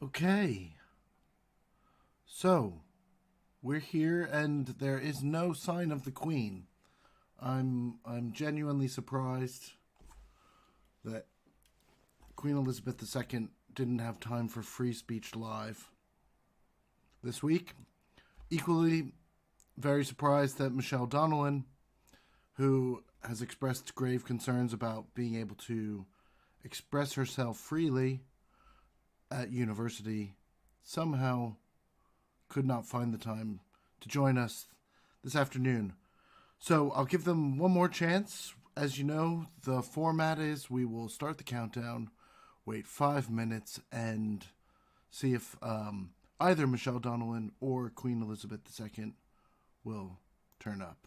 Okay, so we're here, and there is no sign of the Queen. I'm genuinely surprised that Queen Elizabeth II didn't have time for Free Speech Live this week. Equally, very surprised that Michelle Donelan, who has expressed grave concerns about being able to express herself freely at university, somehow could not find the time to join us this afternoon. So I'll give them one more chance. As you know, the format is we will start the countdown, wait 5 minutes, and see if either Michelle Donelan or Queen Elizabeth II will turn up.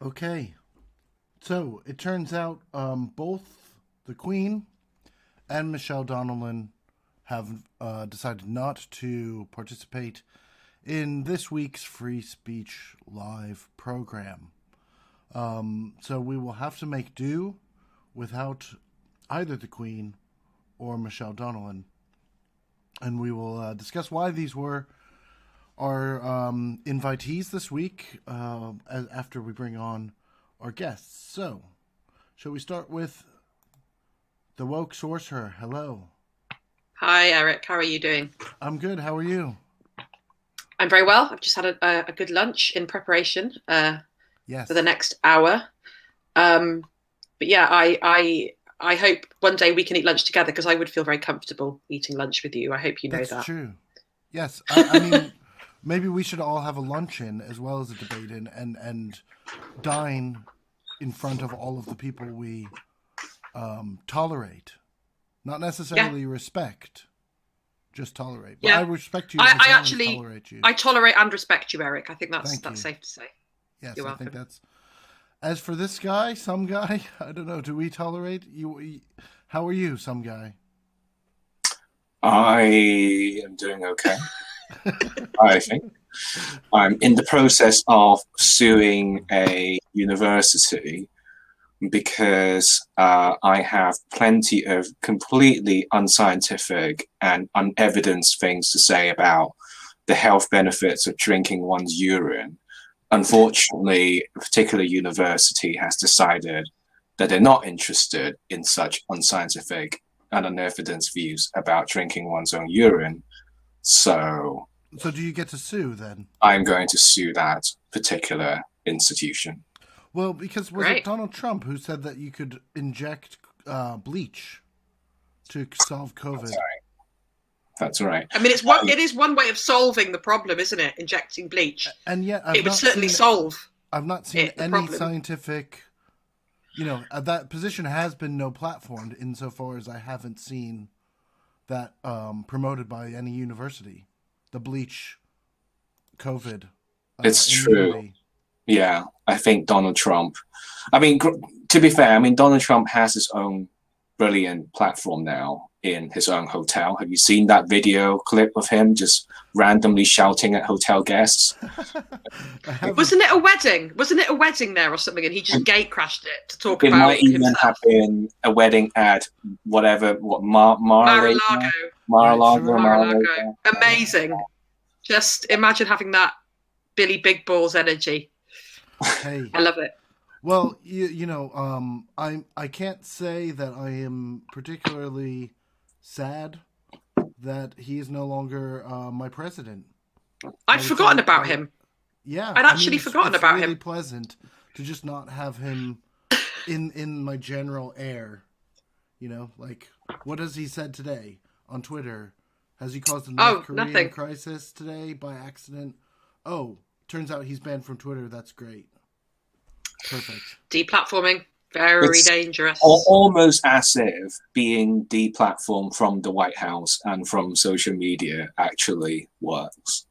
Okay, so it turns out both the Queen and Michelle Donelan have decided not to participate in this week's Free Speech Live program. So we will have to make do without either the Queen or Michelle Donelan. And we will discuss why these were our invitees this week after we bring on our guests. So, shall we start with the Woke Sorcerer? Hello. Hi, Eric. How are you doing? I'm good. How are you? I'm very well. I've just had a good lunch in preparation Yes. for the next hour. But yeah, I hope one day we can eat lunch together because I would feel very comfortable eating lunch with you. I hope you know that. That's true. Yes. I mean, maybe we should all have a luncheon as well as a debate and dine in front of all of the people we tolerate. Not necessarily respect, just tolerate. But I respect you. I actually tolerate you. I tolerate and respect you, Eric. I think that's safe to say. Yes, You're welcome. welcome. Think that's. As for this guy, some guy, I don't know. Do we tolerate you? How are you, some guy? I am doing okay. I think I'm in the process of suing a university because I have plenty of completely unscientific and unevidenced things to say about the health benefits of drinking one's urine. Unfortunately, a particular university has decided that they're not interested in such unscientific and unevidenced views about drinking one's own urine. So do you get to sue then? I'm going to sue that particular institution. Well, because was it Donald Trump who said that you could inject bleach to solve COVID? That's right. I mean, it is one way of solving the problem, isn't it? Injecting bleach, and yet it would certainly solve. I've not seen any scientific. That position has been no platformed insofar as I haven't seen that promoted by any university. The bleach, COVID. It's true. Yeah, I think Donald Trump. I mean, to be fair, Donald Trump has his own brilliant platform now in his own hotel. Have you seen that video clip of him just randomly shouting at hotel guests? Wasn't it a wedding? Wasn't it a wedding there or something? And he just gate crashed it to talk about himself. It might even himself. have been a wedding at Mar-a-Lago. Amazing. Just imagine having that Billy Big Balls energy. Hey, I love it. Well, I can't say that I am particularly sad that he is no longer my president. I'd forgotten about him. Yeah, I'd actually forgotten about him. It's really pleasant to just not have him in my general air. Like what has he said today on Twitter? Has he caused a North Korean crisis today by accident? Oh, turns out he's banned from Twitter. That's great. Perfect. Deplatforming, very dangerous. Almost as if being deplatformed from the White House and from social media actually works.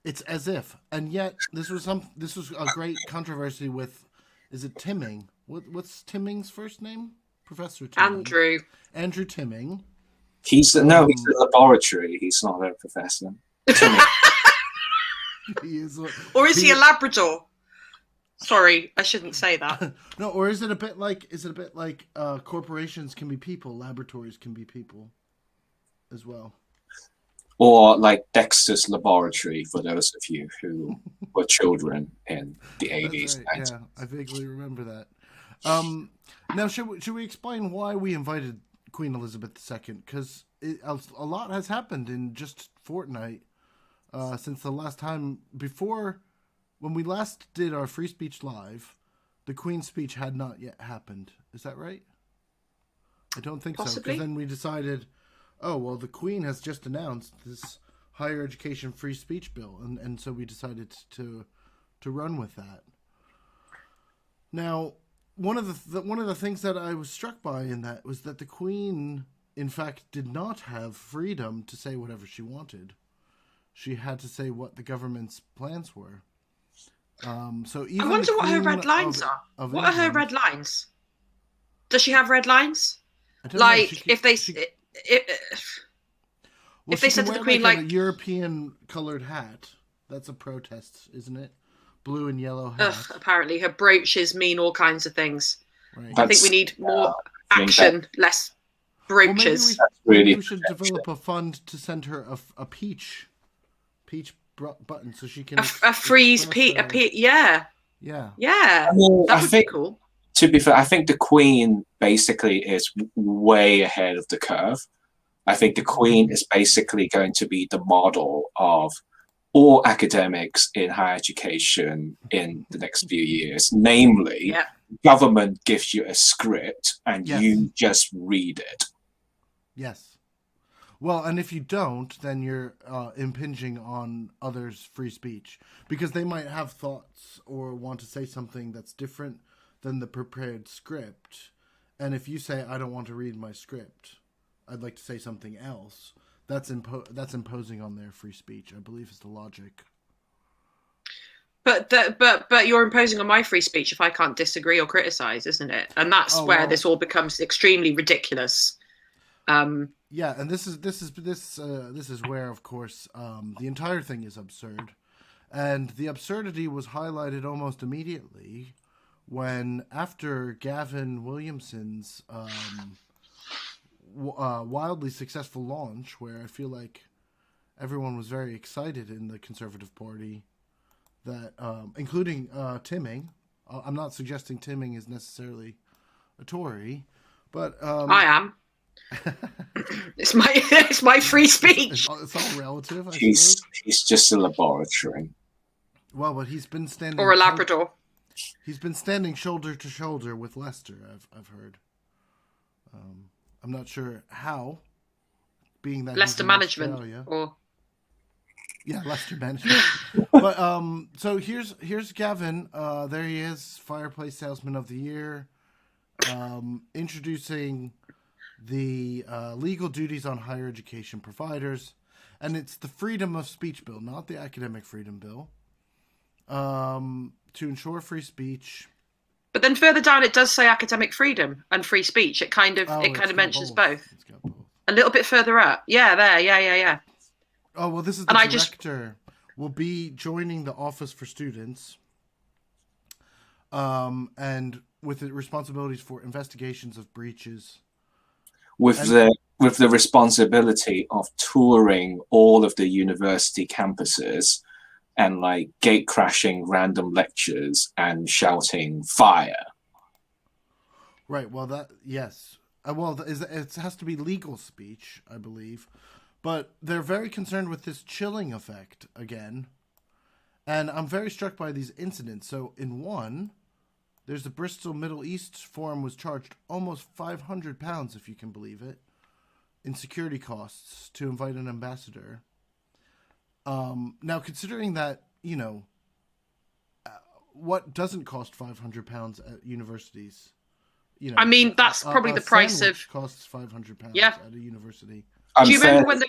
It's as if, and yet this was a great controversy with. Is it Timming? What's Timming's first name? Professor Timming. Andrew Timming. He's a laboratory. He's not a professor. Or is he a Labrador? Sorry, I shouldn't say that. No, or is it a bit like corporations can be people, laboratories can be people as well? Or like Dexter's Laboratory for those of you who were children in the 80s. Right. Yeah, I vaguely remember that. Now, should we explain why we invited Queen Elizabeth II? Because a lot has happened in just fortnight since the last time before. When we last did our Free Speech Live, the Queen's speech had not yet happened. Is that right? I don't think so. Because then we decided, the Queen has just announced this higher education free speech bill. And so we decided to run with that. Now, one of the things that I was struck by in that was that the Queen, in fact, did not have freedom to say whatever she wanted. She had to say what the government's plans were. So even I wonder the what her Queen red lines of, are. of What are her England, red lines? Does she have red lines? I don't know. Like, if they Well, if they she can said to wear the Queen, like a like, European colored hat. That's a protest, isn't it? Blue and yellow hat. apparently her brooches mean all kinds of things. Right. I think we need more I think action, less Well, maybe brooches. really we should develop a fund to send her a peach button so she can A freeze express her- yeah, Yeah. yeah. I mean, That I would think, be cool. to be fair, I think the Queen basically is way ahead of the curve. I think the Queen is basically going to be the model of all academics in higher education in the next few years. Namely, Yeah. government gives you a script and Yes. you just read it. Yes. Well, and if you don't, then you're impinging on others' free speech because they might have thoughts or want to say something that's different than the prepared script. And if you say, I don't want to read my script, I'd like to say something else, that's imposing on their free speech, I believe is the logic. But you're imposing on my free speech if I can't disagree or criticize, isn't it? And that's Oh, where well. this all becomes extremely ridiculous. Yeah, and this is where, of course, the entire thing is absurd, and the absurdity was highlighted almost immediately when, after Gavin Williamson's wildly successful launch, where I feel like everyone was very excited in the Conservative Party, that including Timming. I'm not suggesting Timming is necessarily a Tory, but I am. It's my free speech. It's all relative, I He's suppose. just a laboratory. Well, but he's been standing Or a Labrador. He's been standing shoulder to shoulder with Lester. I've heard. I'm not sure how. Being that Leicester he's in management. Australia. Or Yeah, Leicester management. But so here's Gavin. There he is, Fireplace Salesman of the Year, introducing the legal duties on higher education providers, and it's the Freedom of Speech Bill, not the Academic Freedom Bill, to ensure free speech. but then further down it does say academic freedom and free speech. It kind of It's got mentions both. It's got both. A little bit further up. Yeah, there. Yeah. Oh, well, this is And the I just- director will be joining the Office for Students, and with the responsibilities for investigations of breaches. With the responsibility of touring all of the university campuses and like gate crashing random lectures and shouting fire. Right. Well, yes. Well, it has to be legal speech, I believe, but they're very concerned with this chilling effect again, and I'm very struck by these incidents. So in one, there's the Bristol Middle East Forum was charged almost £500, if you can believe it, in security costs to invite an ambassador. Now, considering that, what doesn't cost £500 at universities? I mean, that's probably the price of. Costs £500 Yeah. at a university. I'm Do you remember when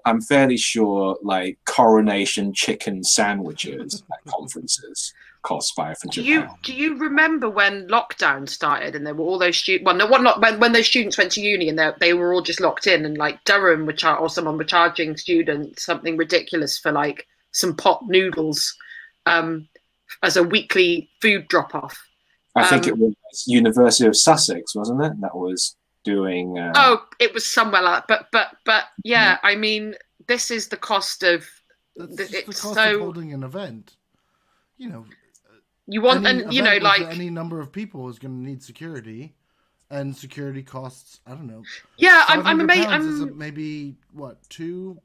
I'm fairly sure like coronation chicken sandwiches at conferences cost £500. Do you remember when lockdown started and there were all those students? Well, no, what not when those students went to uni and they were all just locked in, and like Durham or someone were charging students something ridiculous for like some pot noodles as a weekly food drop off. I think it was University of Sussex, wasn't it? That was doing. It was somewhere like that. But yeah, I mean, this is the cost of. That's just It's the cost so of holding an event. you want, any and you know, event with like any number of people is going to need security, and security costs. I don't know. yeah, I'm £500 amazed. is maybe what two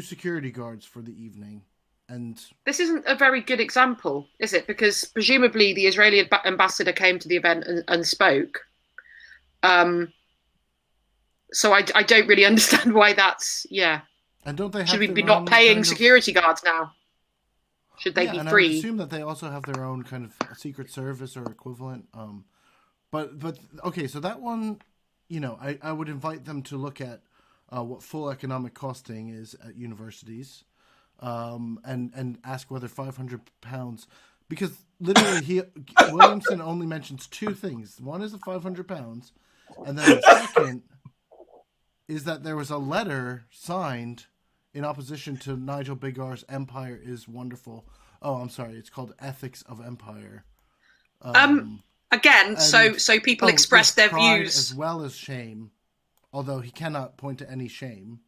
security guards for the evening, and This isn't a very good example, is it? Because presumably the Israeli ambassador came to the event and spoke. So I don't really understand why that's and don't they have Should we their be not own paying kind of- security guards now? Should they be and I would free? assume that they also have their own kind of secret service or equivalent. But okay, so that one, I would invite them to look at what full economic costing is at universities, and ask whether £500 because literally Williamson only mentions two things. One is the 500 pounds, and then the second is that there was a letter signed in opposition to Nigel Bigar's "Empire is Wonderful." Oh, I'm sorry, it's called "Ethics of Empire." Again, so people express their pride views as well as shame, although he cannot point to any shame.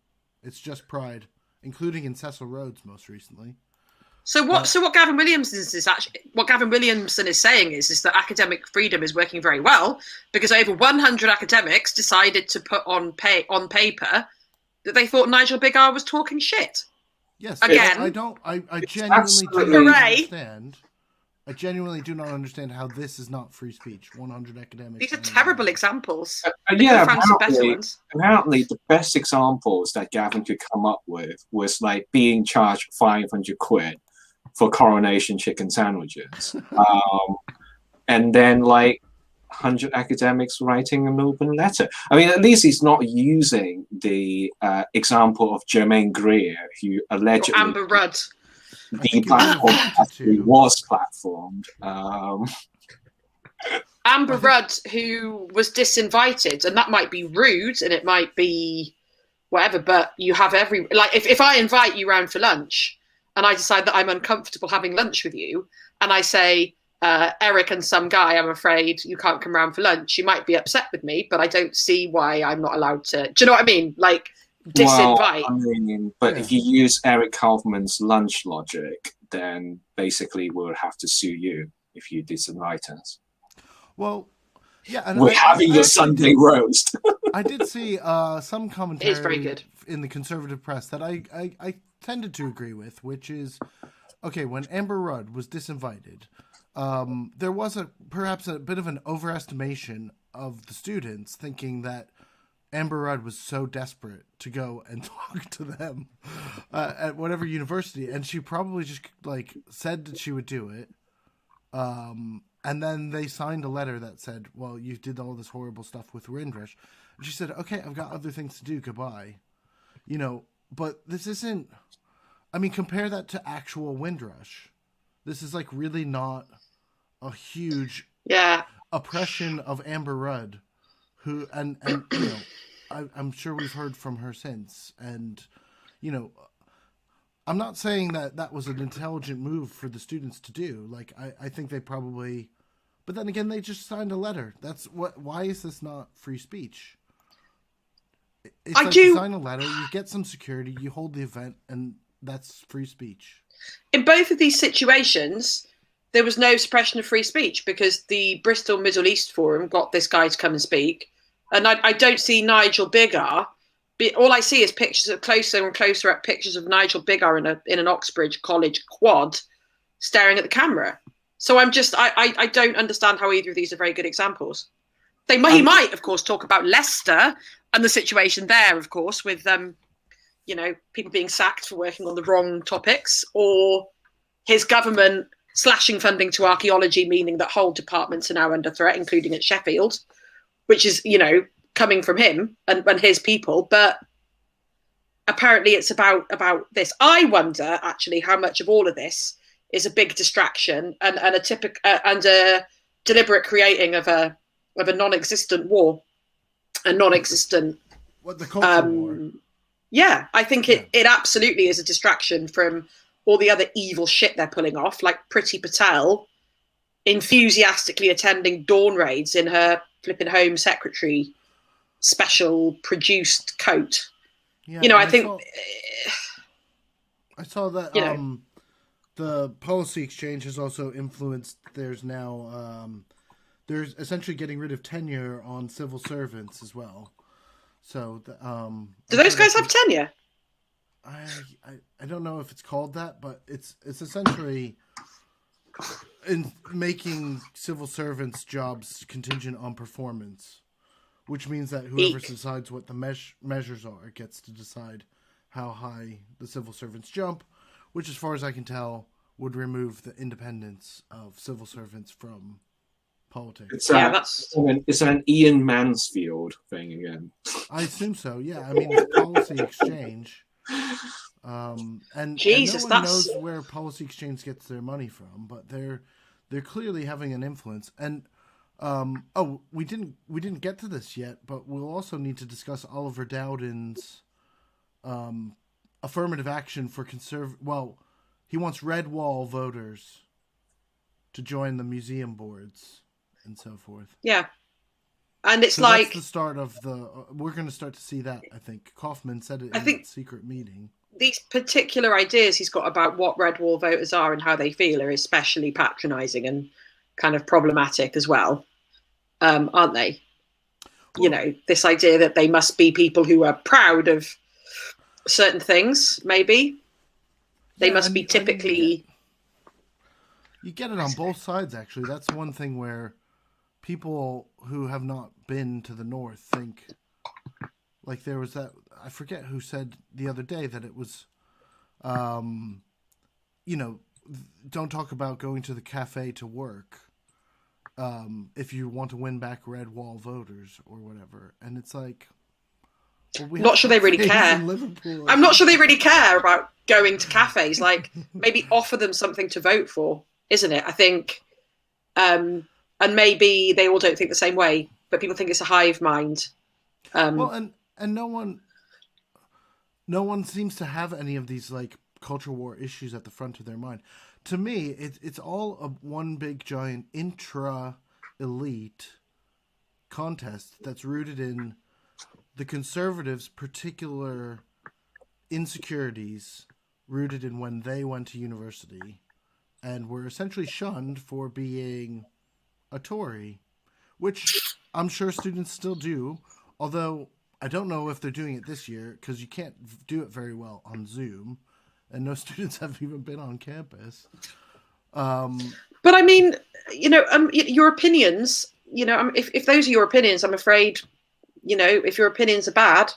It's just pride, including in Cecil Rhodes most recently. So what Gavin Williamson is saying is that academic freedom is working very well because over 100 academics decided to put on paper that they thought Nigel Bigar was talking shit. Yes, again, I genuinely do not understand. I genuinely do not understand how this is not free speech. 100 academics. These are terrible examples. Yeah, apparently the best examples that Gavin could come up with was like being charged 500 quid for coronation chicken sandwiches. And then like 100 academics writing an open letter. I mean, at least he's not using the example of Germaine Greer, who allegedly... Or Amber Rudd. The platform actually was platformed. Amber Rudd, who was disinvited, and that might be rude and it might be whatever, but you have if I invite you round for lunch and I decide that I'm uncomfortable having lunch with you and I say, Eric and some guy, I'm afraid you can't come round for lunch, you might be upset with me, but I don't see why I'm not allowed to. Do you know what I mean? Like, disinvite. Well, but if you use Eric Kaufman's lunch logic, then basically we'll have to sue you if you disinvite us. Well, yeah, and we're having your Sunday roast. I did see some commentary it is very good. In the conservative press that I tended to agree with, which is, okay, when Amber Rudd was disinvited, there was perhaps a bit of an overestimation of the students thinking that Amber Rudd was so desperate to go and talk to them at whatever university, and she probably just like said that she would do it. And then they signed a letter that said, well, you did all this horrible stuff with Windrush. And she said, okay, I've got other things to do. Goodbye. You know, but this isn't, I mean, compare that to actual Windrush. This is like really not a huge oppression of Amber Rudd, who, and you know, I'm sure we've heard from her since. And, you know, I'm not saying that that was an intelligent move for the students to do. Like, I think they probably, but then again, they just signed a letter. Why is this not free speech? It's you sign a letter, you get some security, you hold the event, and that's free speech. In both of these situations, there was no suppression of free speech because the Bristol Middle East Forum got this guy to come and speak. And I don't see Nigel Bigar. All I see is pictures of closer and closer up pictures of Nigel Bigar in an Oxbridge College quad staring at the camera. So I don't understand how either of these are very good examples. He might, of course, talk about Leicester and the situation there, of course, with you know, people being sacked for working on the wrong topics, or his government slashing funding to archaeology, meaning that whole departments are now under threat, including at Sheffield, which is, you know, coming from him and his people. But apparently it's about this. I wonder actually how much of all of this is a big distraction and a deliberate creating of a non-existent war, a non-existent the culture war. Yeah, I think it absolutely is a distraction from all the other evil shit they're pulling off, like Priti Patel enthusiastically attending dawn raids in her flipping Home Secretary special produced coat. Yeah, you know, I saw that, you know, the policy exchange has also influenced. There's now there's essentially getting rid of tenure on civil servants as well. So do those guys have tenure? I don't know if it's called that, but it's essentially in making civil servants' jobs contingent on performance, which means that whoever decides what the measures are gets to decide how high the civil servants jump, which, as far as I can tell, would remove the independence of civil servants from politics. It's an Ian Mansfield thing again. I assume so, yeah. I mean, it's policy exchange. And Jesus, no one that's knows where Policy Exchange gets their money from, but they're clearly having an influence. And we didn't get to this yet, but we'll also need to discuss Oliver Dowden's affirmative action for Well, he wants red wall voters to join the museum boards and so forth. yeah. And it's So like that's the start of the. We're going to start to see that. I think Kaufman said it in that secret meeting. these particular ideas he's got about what red wall voters are and how they feel are especially patronising and kind of problematic as well, aren't they? You know, this idea that they must be people who are proud of certain things. Maybe they must be typically. You get it on both sides. Actually, that's one thing where people who have not been to the North think, like there was that, I forget who said the other day that it was, you know, don't talk about going to the cafe to work if you want to win back red wall voters or whatever. And it's like, well, Not sure they really care. I'm not sure they really care about going to cafes. Like, maybe offer them something to vote for, isn't it? I think, and maybe they all don't think the same way, but people think it's a hive mind. Well, and no one seems to have any of these like culture war issues at the front of their mind. To me, it's all one big giant intra-elite contest that's rooted in the conservatives' particular insecurities, rooted in when they went to university and were essentially shunned for being a Tory, which I'm sure students still do, although I don't know if they're doing it this year because you can't do it very well on Zoom, and no students have even been on campus. But I mean, you know, your opinions, you know, if those are your opinions, I'm afraid, you know, if your opinions are bad,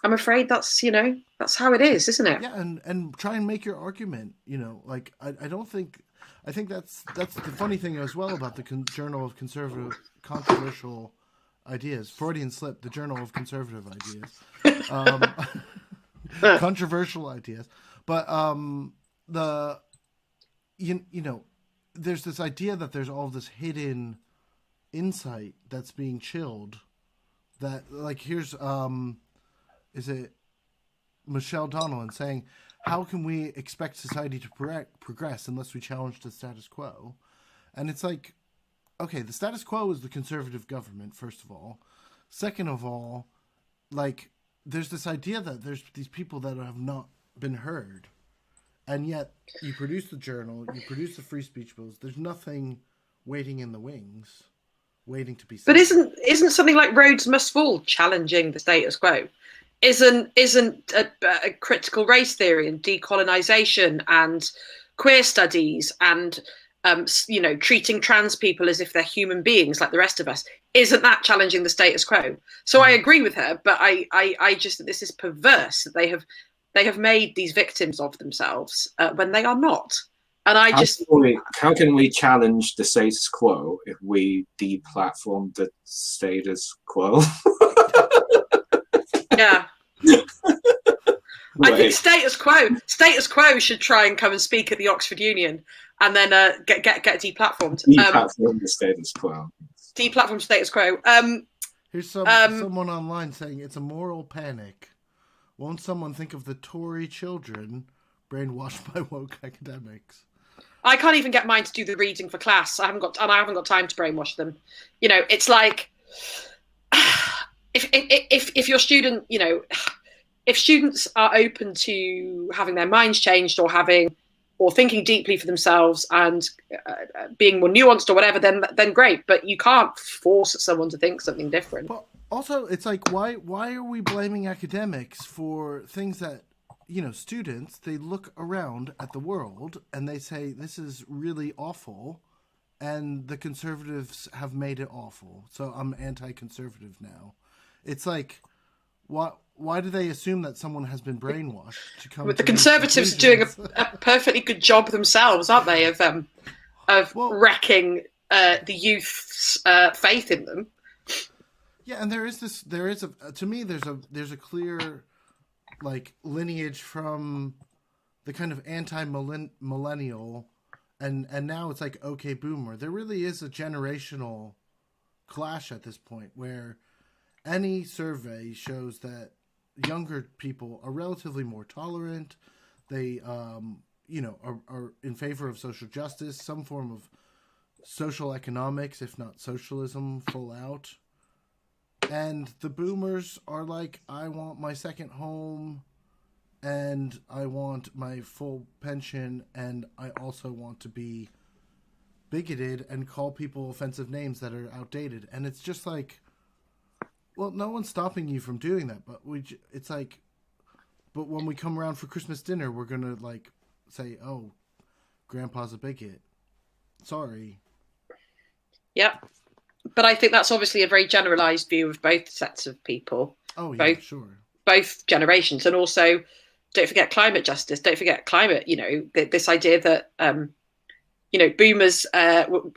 I'm afraid that's, you know, that's how it is, isn't it? Yeah, and try and make your argument, you know, like I think that's the funny thing as well about the Journal of Controversial Ideas, Freudian slip, the Journal of Conservative Ideas, controversial ideas, but you know, there's this idea that there's all this hidden insight that's being chilled, that like here's is it Michelle Donelan saying, how can we expect society to progress unless we challenge the status quo? And it's like, okay, the status quo is the conservative government, first of all. Second of all, like, there's this idea that there's these people that have not been heard. And yet, you produce the journal, you produce the free speech bills, there's nothing waiting in the wings, waiting to be said. But isn't something like Roads Must Fall challenging the status quo? Isn't a critical race theory and decolonization and queer studies and you know, treating trans people as if they're human beings like the rest of us, isn't that challenging the status quo? So I agree with her, but I just think this is perverse that they have made these victims of themselves when they are not. And how can we challenge the status quo if we deplatform the status quo? Yeah. I think status quo should try and come and speak at the Oxford Union and then get deplatformed. Deplatform the status quo. Deplatform status quo. Here's someone online saying it's a moral panic. Won't someone think of the Tory children brainwashed by woke academics? I can't even get mine to do the reading for class. I haven't got time to brainwash them. You know, it's like if your student, you know, if students are open to having their minds changed or thinking deeply for themselves and being more nuanced or whatever, then great. But you can't force someone to think something different. But also, it's like, why are we blaming academics for things that, you know, students, they look around at the world and they say, this is really awful, and the conservatives have made it awful, so I'm anti-conservative now. It's like, why do they assume that someone has been brainwashed to come? But the conservatives are doing a perfectly good job themselves, aren't they, of wrecking the youth's faith in them? Yeah, and there's a clear like lineage from the kind of anti-millennial, and now it's like okay boomer. There really is a generational clash at this point where any survey shows that younger people are relatively more tolerant. They are in favor of social justice, some form of social economics, if not socialism, full out. And the boomers are like, I want my second home, and I want my full pension, and I also want to be bigoted and call people offensive names that are outdated. And it's just like, well, no one's stopping you from doing that, but it's like, but when we come around for Christmas dinner, we're gonna like say, oh, Grandpa's a bigot. Sorry. Yep. But I think that's obviously a very generalized view of both sets of people. Oh, yeah, sure. Both generations. And also, don't forget climate justice. Don't forget climate, this idea that, boomers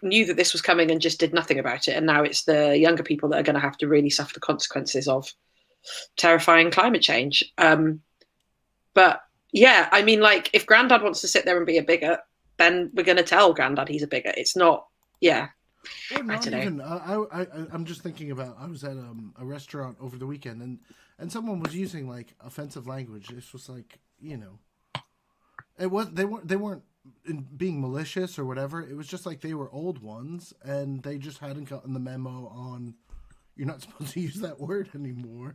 knew that this was coming and just did nothing about it. And now it's the younger people that are going to have to really suffer the consequences of terrifying climate change. But yeah, I mean, like, if Grandad wants to sit there and be a bigot, then we're going to tell Grandad he's a bigot. It's not, yeah. Well, not even. I'm just thinking about. I was at a restaurant over the weekend, and someone was using like offensive language. This was like, it was they weren't being malicious or whatever. It was just like they were old ones, and they just hadn't gotten the memo on you're not supposed to use that word anymore.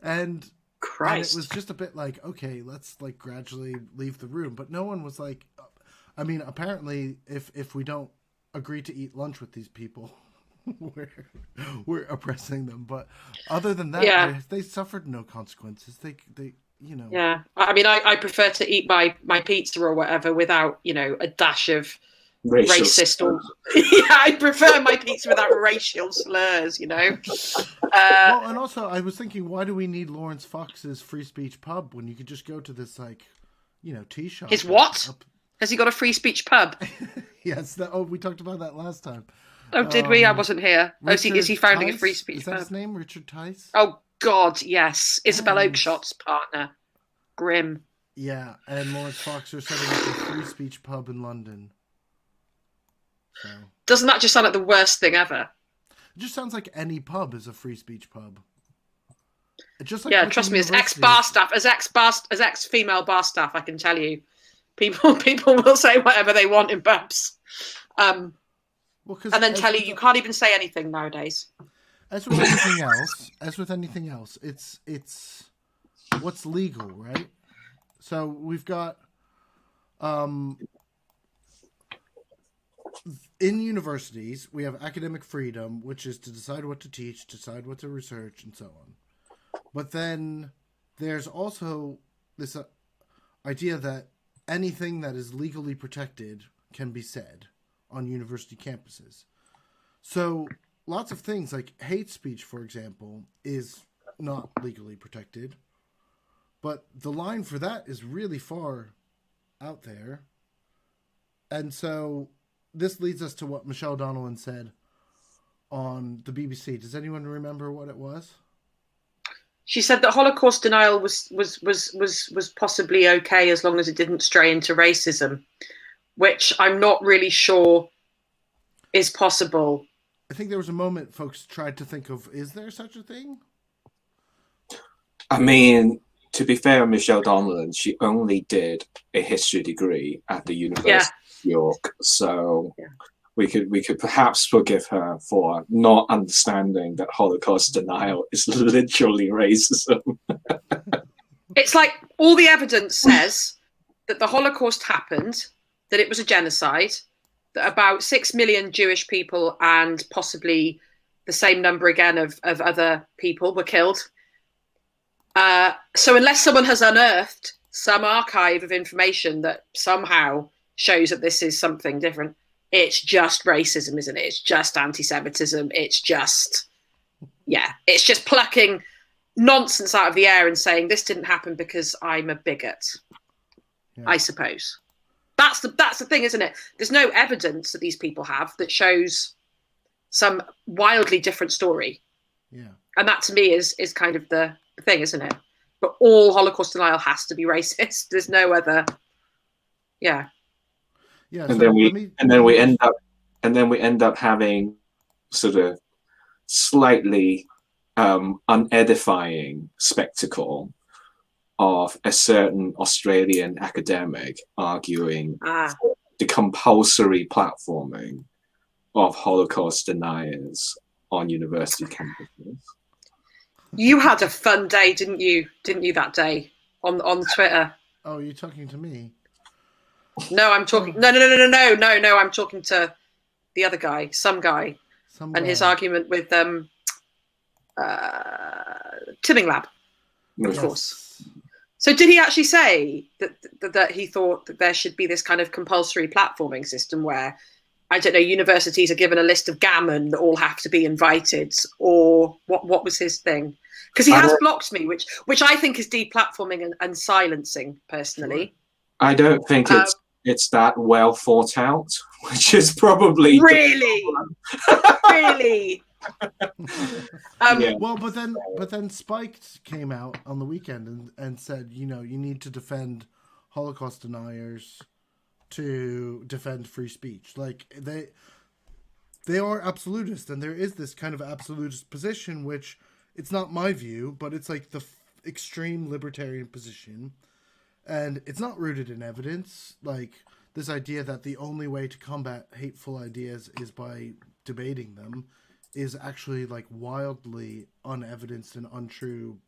And Christ, it was just a bit like, okay, let's like gradually leave the room. But no one was like, I mean, apparently, if we don't agree to eat lunch with these people, we're oppressing them. But other than that, they suffered no consequences. They Yeah, I mean, I prefer to eat my pizza or whatever without a dash of racist or I prefer my pizza without racial slurs. Well, and also I was thinking, why do we need Lawrence Fox's free speech pub when you could just go to this tea shop? His what? Has he got a free speech pub? Yes. We talked about that last time. Oh, did we? I wasn't here. Is he founding a free speech pub? Is that pub? his name, Richard Tice? Oh, God, yes. Isabel Oakeshot's partner. Grim. Yeah, and Lawrence Fox are setting up a free speech pub in London. So. Doesn't that just sound like the worst thing ever? It just sounds like any pub is a free speech pub. Just like trust me, as ex-bar staff, as ex-female bar staff, I can tell you, people will say whatever they want in pubs, and then tell you can't even say anything nowadays. As with anything else, it's what's legal, right? So we've got in universities we have academic freedom, which is to decide what to teach, decide what to research, and so on. But then there's also this idea that anything that is legally protected can be said on university campuses. So lots of things like hate speech, for example, is not legally protected. But the line for that is really far out there. And so this leads us to what Michelle Donelan said on the BBC. Does anyone remember what it was? She said that Holocaust denial was possibly okay as long as it didn't stray into racism, which I'm not really sure is possible. I think there was a moment folks tried to think of, is there such a thing? I mean, to be fair on Michelle Donelan, she only did a history degree at the University of York, so we could perhaps forgive her for not understanding that Holocaust denial is literally racism. It's like all the evidence says that the Holocaust happened, that it was a genocide, that about 6 million Jewish people and possibly the same number again of other people were killed. So unless someone has unearthed some archive of information that somehow shows that this is something different, it's just racism, isn't it? It's just anti-Semitism. It's just plucking nonsense out of the air and saying this didn't happen because I'm a bigot. Yeah. I suppose that's the thing, isn't it? There's no evidence that these people have that shows some wildly different story. Yeah, and that to me is kind of the thing, isn't it? but all Holocaust denial has to be racist. There's no other. Yeah. Yeah. And So then we end up having sort of slightly unedifying spectacle of a certain Australian academic arguing for the compulsory platforming of Holocaust deniers on university campuses. You had a fun day, didn't you? Didn't you that day on Twitter? Oh, you're talking to me? No, I'm talking. No. I'm talking to the other guy, some guy, his argument with Timming Lab, of course. So did he actually say that he thought that there should be this kind of compulsory platforming system where, I don't know, universities are given a list of gammon that all have to be invited, or what was his thing? Because he has blocked me, which I think is deplatforming and silencing, personally. I don't think it's that well thought out, which is probably really. Well, but then Spiked came out on the weekend and said, you need to defend Holocaust deniers to defend free speech. Like they are absolutist, and there is this kind of absolutist position, which it's not my view, but it's like the extreme libertarian position, and it's not rooted in evidence. Like this idea that the only way to combat hateful ideas is by debating them is actually like wildly unevidenced and untrue.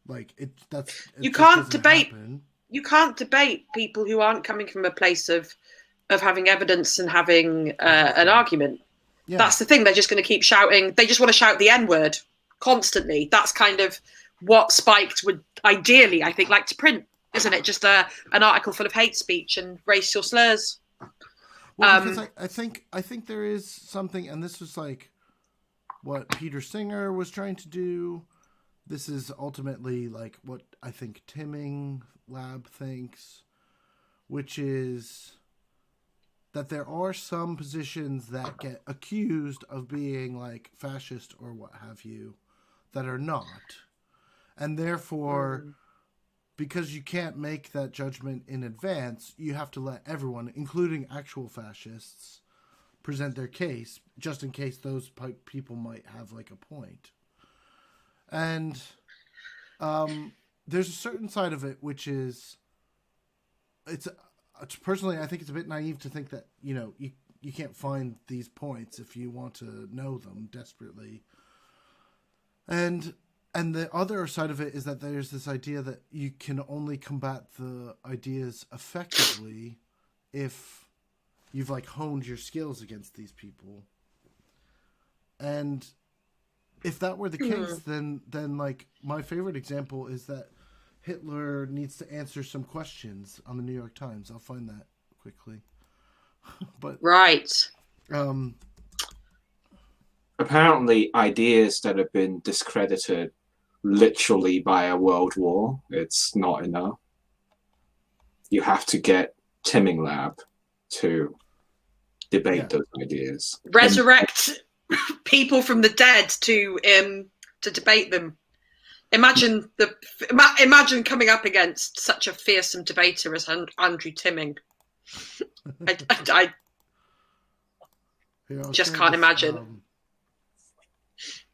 Like you can't debate. Happen. You can't debate people who aren't coming from a place of having evidence and having an argument. Yeah. That's the thing. They're just going to keep shouting. They just want to shout the N-word constantly. That's kind of what Spiked would ideally, I think, like to print, isn't it? Just an article full of hate speech and racial slurs. Well, because I think there is something, and this was like what Peter Singer was trying to do. This is ultimately like what I think Timming Lab thinks, which is that there are some positions that get accused of being like fascist or what have you that are not. And therefore, because you can't make that judgment in advance, you have to let everyone, including actual fascists, present their case, just in case those people might have like a point. And there's a certain side of it which is, personally, I think it's a bit naive to think that, you can't find these points if you want to know them desperately. And the other side of it is that there's this idea that you can only combat the ideas effectively if you've like honed your skills against these people. And if that were the case, then like my favorite example is that Hitler needs to answer some questions on the New York Times. I'll find that quickly. But right. Apparently ideas that have been discredited literally by a world war, it's not enough. You have to get Timming Lab to debate those ideas. Resurrect people from the dead to debate them. Imagine coming up against such a fearsome debater as Andrew Timming. I just can't imagine.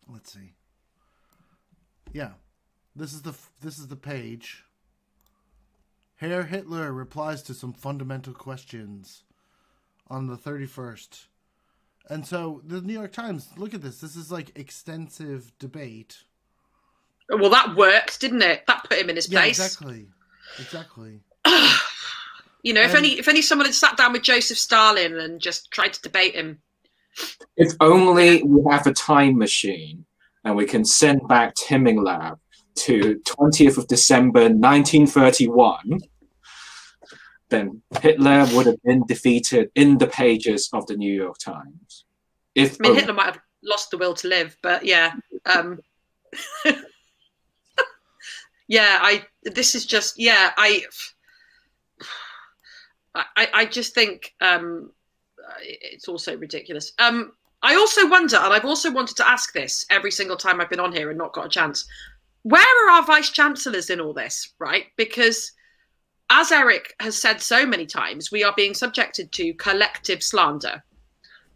Let's see. Yeah, this is the page. Herr Hitler replies to some fundamental questions on the 31st. And so the New York Times, look at this. This is like extensive debate. Well, that worked, didn't it? That put him in his place. Exactly. If only someone had sat down with Joseph Stalin and just tried to debate him. If only we have a time machine and we can send back Timming Lab to 20th of December 1931, then Hitler would have been defeated in the pages of the New York Times. Hitler might have lost the will to live, but yeah. I just think it's also ridiculous. I also wonder, and I've also wanted to ask this every single time I've been on here and not got a chance, where are our vice chancellors in all this, right? Because as Eric has said so many times, we are being subjected to collective slander,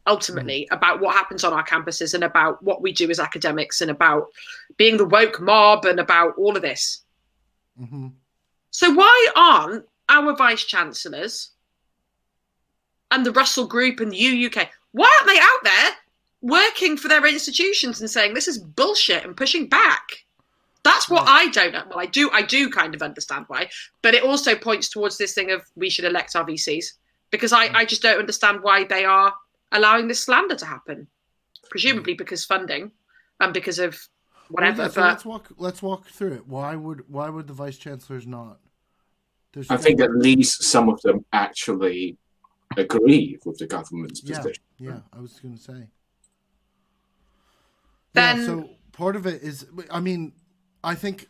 ultimately, about what happens on our campuses and about what we do as academics and about being the woke mob and about all of this. Mm-hmm. So why aren't our vice chancellors and the Russell Group and the UUK, why aren't they out there working for their institutions and saying this is bullshit and pushing back? That's what I don't know. Well, I do kind of understand why, but it also points towards this thing of we should elect our VCs, because I just don't understand why they are allowing this slander to happen. Presumably because funding and because of whatever. Well, so let's walk through it. Why would the vice chancellors not? I think at least some of them actually agree with the government's position. Yeah, I was going to say. Then, so part of it is, I mean, I think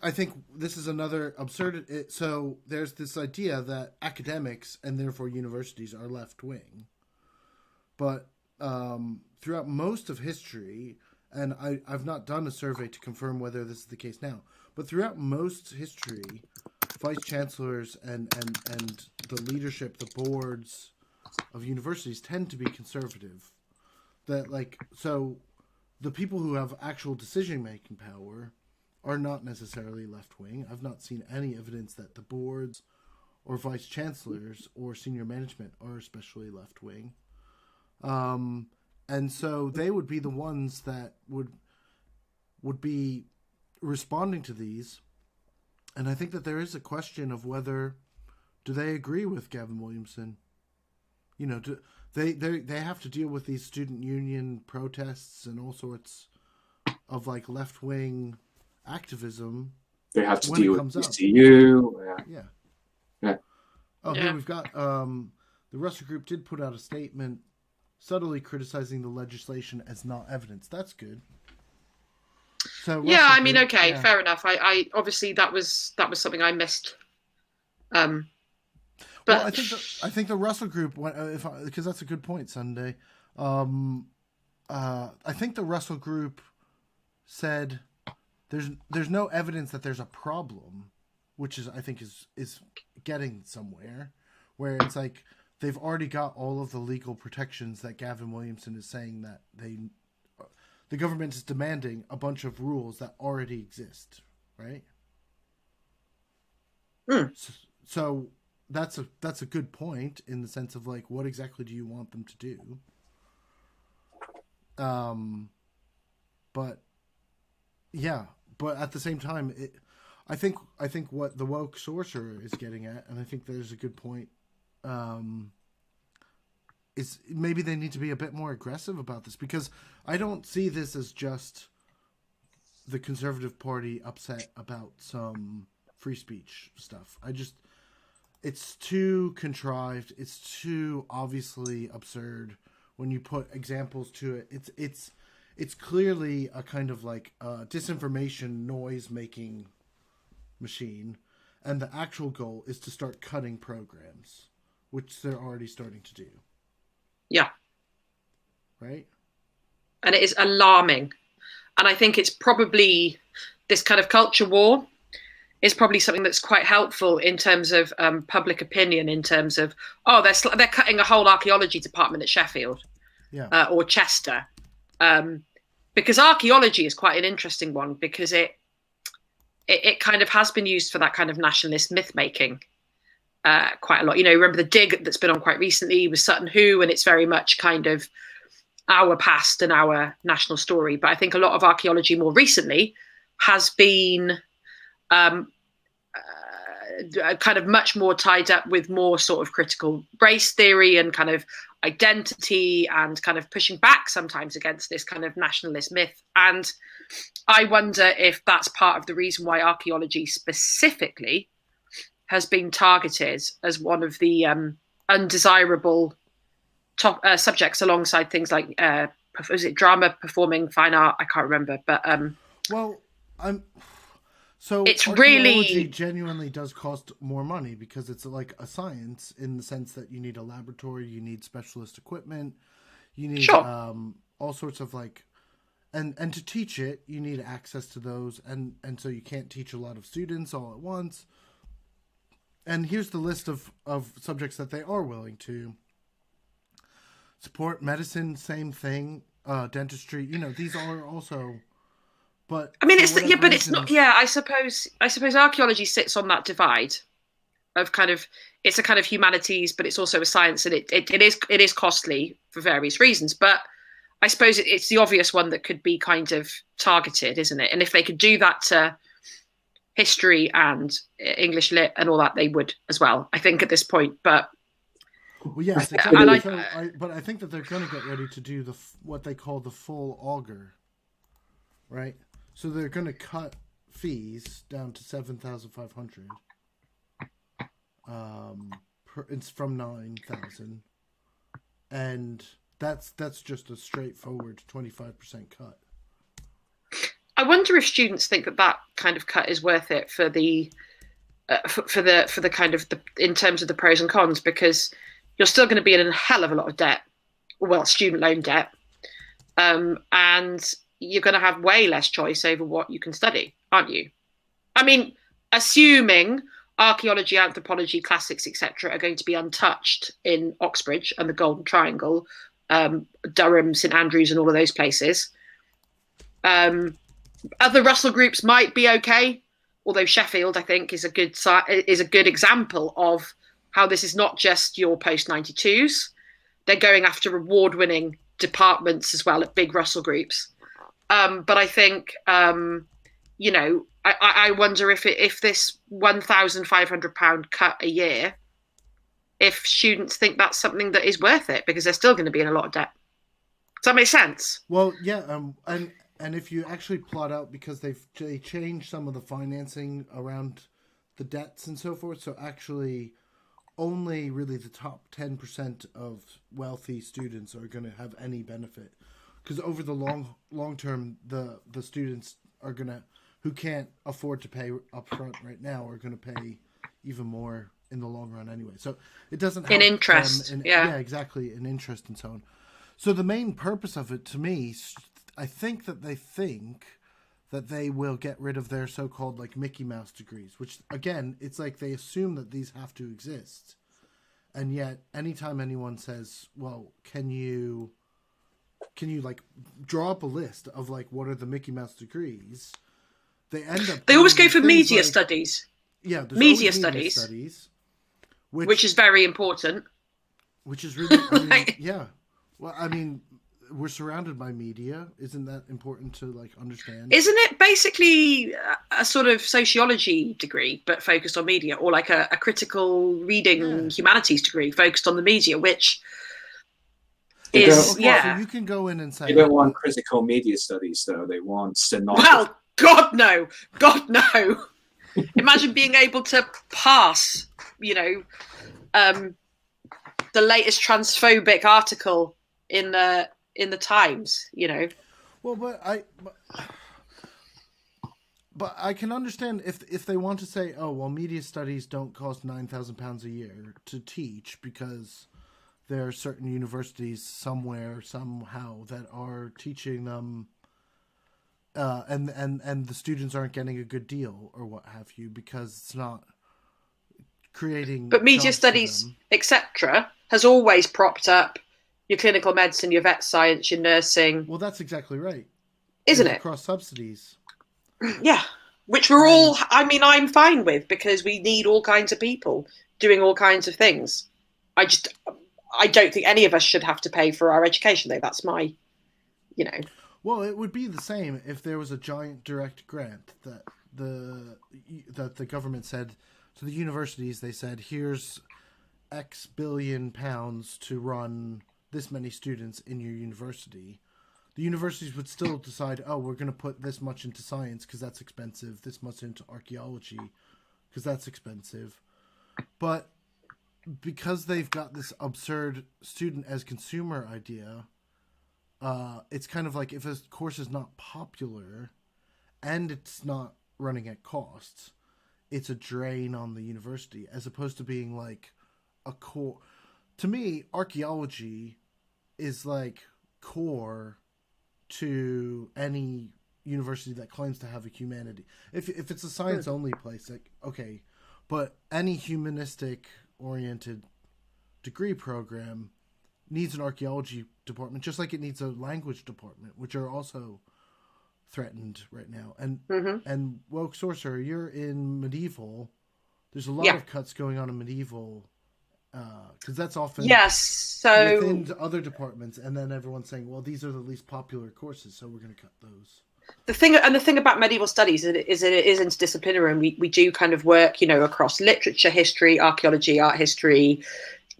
this is another absurd. So there's this idea that academics and therefore universities are left wing, but throughout most of history, and I've not done a survey to confirm whether this is the case now, but throughout most history, vice chancellors and the leadership, the boards of universities tend to be conservative. So the people who have actual decision-making power are not necessarily left-wing. I've not seen any evidence that the boards or vice chancellors or senior management are especially left-wing. And so they would be the ones that would be responding to these. And I think that there is a question of whether do they agree with Gavin Williamson? You know, they have to deal with these student union protests and all sorts of like left-wing activism. They have to deal with ECU. Yeah. Oh, here we've got the Russell Group did put out a statement subtly criticizing the legislation as not evidence. That's good. So yeah, I mean, okay, fair enough. I obviously that was something I missed. But well, I think the Russell Group, because that's a good point, Sunday. I think the Russell Group said there's no evidence that there's a problem, which is I think is getting somewhere, where it's like they've already got all of the legal protections that Gavin Williamson is saying that the government is demanding a bunch of rules that already exist, right? So that's a good point in the sense of like, what exactly do you want them to do? But at the same time, I think what the woke sorcerer is getting at, and I think there's a good point, is maybe they need to be a bit more aggressive about this, because I don't see this as just the Conservative Party upset about some free speech stuff. It's too contrived. It's too obviously absurd when you put examples to it. It's clearly a kind of like disinformation noise making machine, and the actual goal is to start cutting programs, which they're already starting to do. Yeah. Right? And it is alarming. And I think it's probably this kind of culture war is probably something that's quite helpful in terms of public opinion, in terms of, they're cutting a whole archaeology department at Sheffield or Chester. Because archaeology is quite an interesting one, because it kind of has been used for that kind of nationalist myth making quite a lot. You know, remember the dig that's been on quite recently with Sutton Hoo, and it's very much kind of our past and our national story. But I think a lot of archaeology more recently has been kind of much more tied up with more sort of critical race theory and kind of identity and kind of pushing back sometimes against this kind of nationalist myth. And I wonder if that's part of the reason why archaeology specifically has been targeted as one of the undesirable top subjects, alongside things like is it drama, performing, fine art? I can't remember, but so it's archaeology really genuinely does cost more money, because it's like a science in the sense that you need a laboratory, you need specialist equipment, you need all sorts of like and to teach it, you need access to those, and so you can't teach a lot of students all at once. And here's the list of subjects that they are willing to support. Medicine, same thing. Dentistry, these are also. But I mean, but it's not. Yeah, I suppose archaeology sits on that divide of kind of, it's a kind of humanities, but it's also a science, and it is costly for various reasons. But I suppose it's the obvious one that could be kind of targeted, isn't it? And if they could do that to history and English lit and all that, they would as well, I think, at this point. But well, yes, but I think that they're going to get ready to do what they call the full auger, right? So they're going to cut fees down to 7,500. It's from 9,000, and that's just a straightforward 25% cut. I wonder if students think that kind of cut is worth it for the kind of in terms of the pros and cons, because you're still going to be in a hell of a lot of debt, well, student loan debt, and you're going to have way less choice over what you can study, aren't you? I mean, assuming archaeology, anthropology, classics, etc., are going to be untouched in Oxbridge and the Golden Triangle, Durham, St Andrews, and all of those places. Other Russell groups might be okay, although Sheffield, I think, is a good example of how this is not just your post-92s. They're going after award-winning departments as well at big Russell groups. But I think, I wonder if this £1,500 cut a year, if students think that's something that is worth it, because they're still going to be in a lot of debt. Does that make sense? Well, yeah, and if you actually plot out, because they changed some of the financing around the debts and so forth, so actually only really the top 10% of wealthy students are going to have any benefit, because over the long term, the students are going to, who can't afford to pay up front right now, are going to pay even more in the long run anyway. So it doesn't help in interest. Yeah, exactly, in interest and so on. So the main purpose of it, to me, I think that they will get rid of their so-called like Mickey Mouse degrees, which again, it's like they assume that these have to exist. And yet anytime anyone says, well, can you like draw up a list of like what are the Mickey Mouse degrees, they always go for media studies. Yeah, media studies, which is very important. Which is really, yeah. Well, I mean, we're surrounded by media. Isn't that important to like understand? Isn't it basically a sort of sociology degree, but focused on media, or like a critical reading humanities degree focused on the media, which is, So you can go in and say, they don't want critical media studies, though. They want stenography. Well, God no. Imagine being able to pass, the latest transphobic article in the Times, Well, but I can understand if they want to say, oh, well, media studies don't cost £9,000 a year to teach because there are certain universities somewhere, somehow, that are teaching them, and the students aren't getting a good deal or what have you, because it's not creating. But media studies, etc., has always propped up your clinical medicine, your vet science, your nursing. Well, that's exactly right. Isn't it? Across subsidies. Yeah. Which we're all, I'm fine with, because we need all kinds of people doing all kinds of things. I don't think any of us should have to pay for our education, though. That's my, Well, it would be the same if there was a giant direct grant that the government said to the universities. They said, here's X billion pounds to run this many students in your university. The universities would still decide, oh, we're going to put this much into science because that's expensive, this much into archaeology because that's expensive. But because they've got this absurd student as consumer idea, it's kind of like if a course is not popular and it's not running at costs, it's a drain on the university, as opposed to being like a core. To me, archaeology is like core to any university that claims to have a humanity. If it's a science only place, like, okay, but any humanistic oriented degree program needs an archaeology department, just like it needs a language department, which are also threatened right now. And Woke Sorcerer, you're in medieval. There's a lot of cuts going on in medieval, because that's often so within other departments, and then everyone's saying, well, these are the least popular courses, so we're going to cut those. The thing about medieval studies is that it is interdisciplinary, and we do kind of work, across literature, history, archaeology, art history,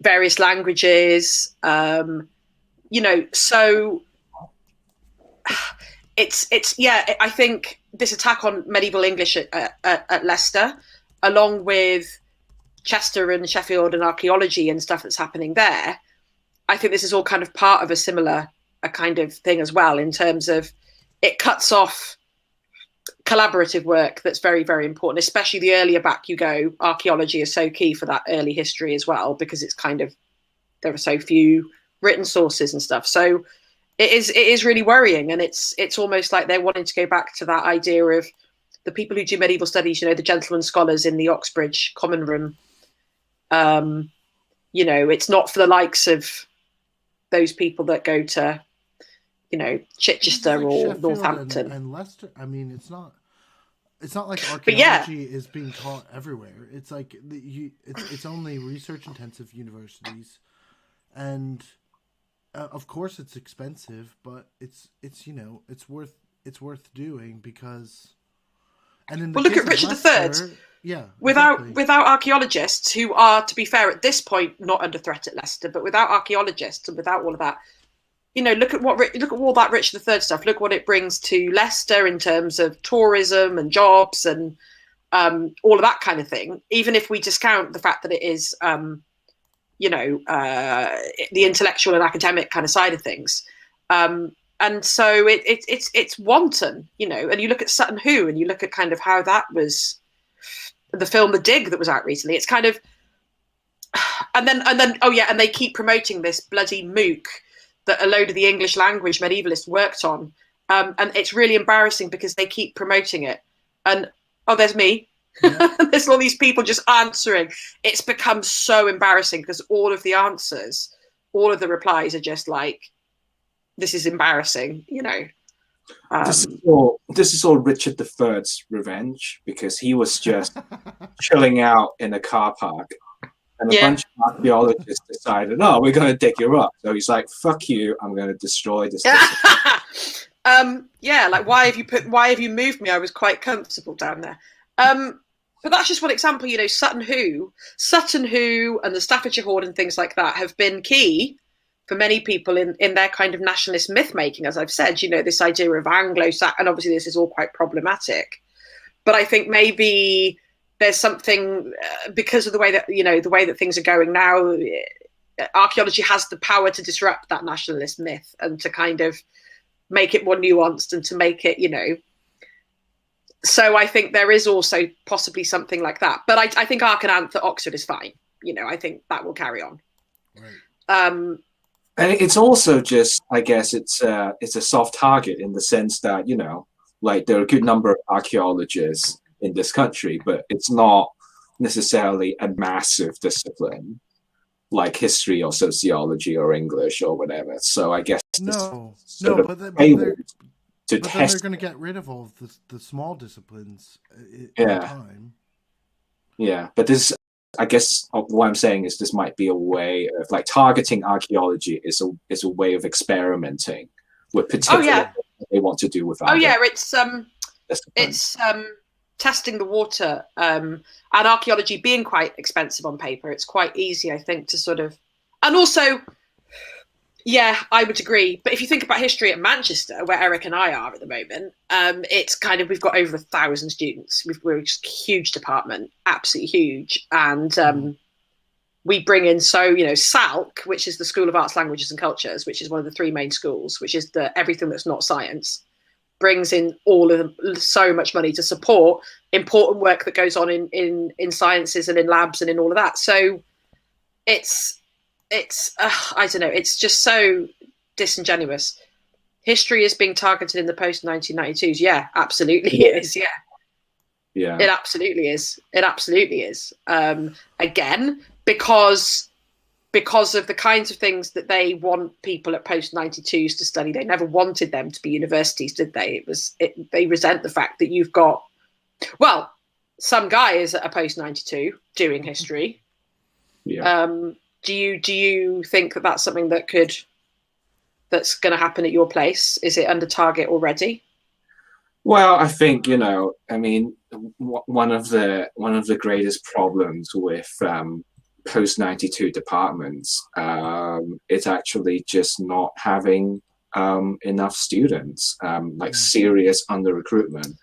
various languages, so it's I think this attack on medieval English at Leicester, along with Chester and Sheffield and archaeology and stuff that's happening there, I think this is all kind of part of a similar kind of thing as well, in terms of it cuts off collaborative work that's very, very important, especially the earlier back you go. Archaeology is so key for that early history as well, because it's kind of, there are so few written sources and stuff. So it is really worrying, and it's almost like they're wanting to go back to that idea of the people who do medieval studies, the gentlemen scholars in the Oxbridge Common Room. It's not for the likes of those people that go to, Chichester like or Sheffield Northampton and Leicester. I mean, it's not like archaeology is being taught everywhere. It's like it's only research intensive universities, and of course it's expensive, but it's worth doing, because. And in the look case at Richard Leicester, III. Yeah. Without archaeologists, who are, to be fair, at this point not under threat at Leicester, but without archaeologists and without all of that, look at all that Richard III stuff. Look what it brings to Leicester in terms of tourism and jobs and all of that kind of thing. Even if we discount the fact that it is, the intellectual and academic kind of side of things. And so it's wanton, and you look at Sutton Hoo, and you look at kind of how that was, the film The Dig that was out recently. It's kind of, and they keep promoting this bloody MOOC that a load of the English language medievalists worked on, and it's really embarrassing because they keep promoting it. And there's me. Yeah. There's all these people just answering. It's become so embarrassing because all of the answers, all of the replies are just like, this is embarrassing, This is all Richard III's revenge, because he was just chilling out in a car park, and a bunch of archaeologists decided, we're going to dig you up. So he's like, fuck you, I'm going to destroy this. Like, why have you moved me? I was quite comfortable down there. But that's just one example. Sutton Hoo and the Staffordshire Hoard and things like that have been key for many people in their kind of nationalist myth making, as I've said. This idea of Anglo-Saxon, and obviously this is all quite problematic. But I think maybe there's something, because of the way that things are going now, archaeology has the power to disrupt that nationalist myth and to kind of make it more nuanced and to make it, So I think there is also possibly something like that. But I think Ark and Anth at Oxford is fine. I think that will carry on. Right. And it's also just, I guess, it's a soft target in the sense that, like there are a good number of archaeologists in this country, but it's not necessarily a massive discipline like history or sociology or English or whatever. So I guess but then they're going to get rid of all of the small disciplines in time. Yeah, but this, I guess what I'm saying is this might be a way of like targeting archaeology is a way of experimenting with particular what they want to do with it's testing the water, and archaeology being quite expensive on paper, it's quite easy, I think, to sort of, and also, I would agree. But if you think about history at Manchester, where Eric and I are at the moment, it's kind of, we've got over 1,000 students. We're just a huge department, absolutely huge. And we bring in, SALC, which is the School of Arts, Languages and Cultures, which is one of the three main schools, which is everything that's not science, brings in so much money to support important work that goes on in sciences and in labs and in all of that. So it's I don't know, it's just so disingenuous. history is being targeted in the post 1992s. Yeah, absolutely it is. Yeah. It absolutely is. It absolutely is. Again, because of the kinds of things that they want people at post 92s to study. They never wanted them to be universities, did they? They resent the fact that you've got, well, some guy is at a post 92 doing history. Yeah. Do you think that that's something that's going to happen at your place? Is it under target already? Well, I think, I mean, one of the greatest problems with post 92 departments is actually just not having enough students, like serious under recruitment.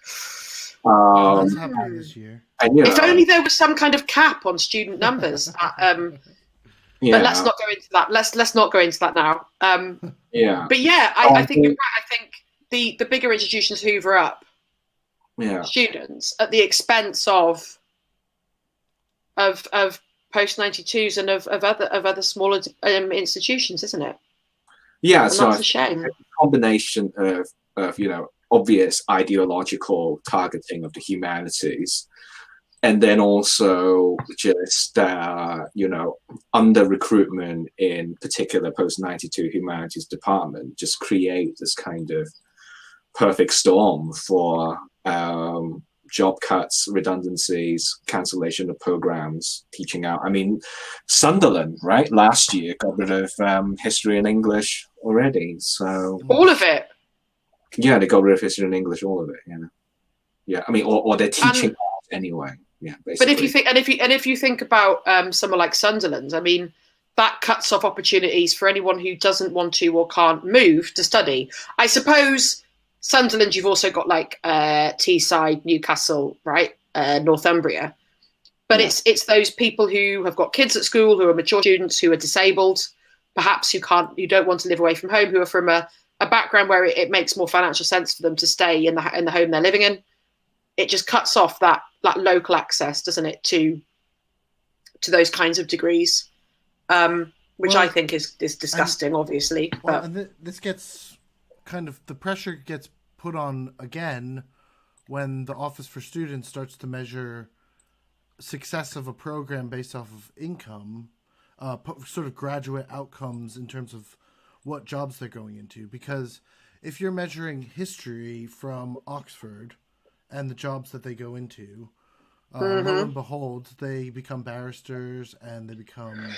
That's happening this year. And if only there was some kind of cap on student numbers. But let's not go into that. Let's not go into that now. Yeah. But yeah, I think you're right. I think the bigger institutions hoover up students at the expense of post 92s and of other smaller institutions, isn't it? Yeah, and so that's a shame. A combination of obvious ideological targeting of the humanities, and then also just under recruitment in particular post 92 humanities department just create this kind of perfect storm for job cuts, redundancies, cancellation of programs, teaching out. I mean, Sunderland, right, last year got rid of history and English already. So all of it. Yeah, they got rid of history and English, all of it. Yeah. I mean, or they're teaching anyway. Yeah, basically. But if you think about somewhere like Sunderland, I mean, that cuts off opportunities for anyone who doesn't want to or can't move to study. I suppose Sunderland, you've also got like Teesside, Newcastle, right, Northumbria. But it's those people who have got kids at school, who are mature students, who are disabled, perhaps who don't want to live away from home, who are from a background where it makes more financial sense for them to stay in the home they're living in. It just cuts off that local access, doesn't it, to those kinds of degrees, which I think is disgusting, obviously. Well, and this gets kind of, the pressure gets put on again when the Office for Students starts to measure success of a program based off of income, sort of graduate outcomes in terms of what jobs they're going into. Because if you're measuring history from Oxford and the jobs that they go into, lo and behold, they become barristers and they become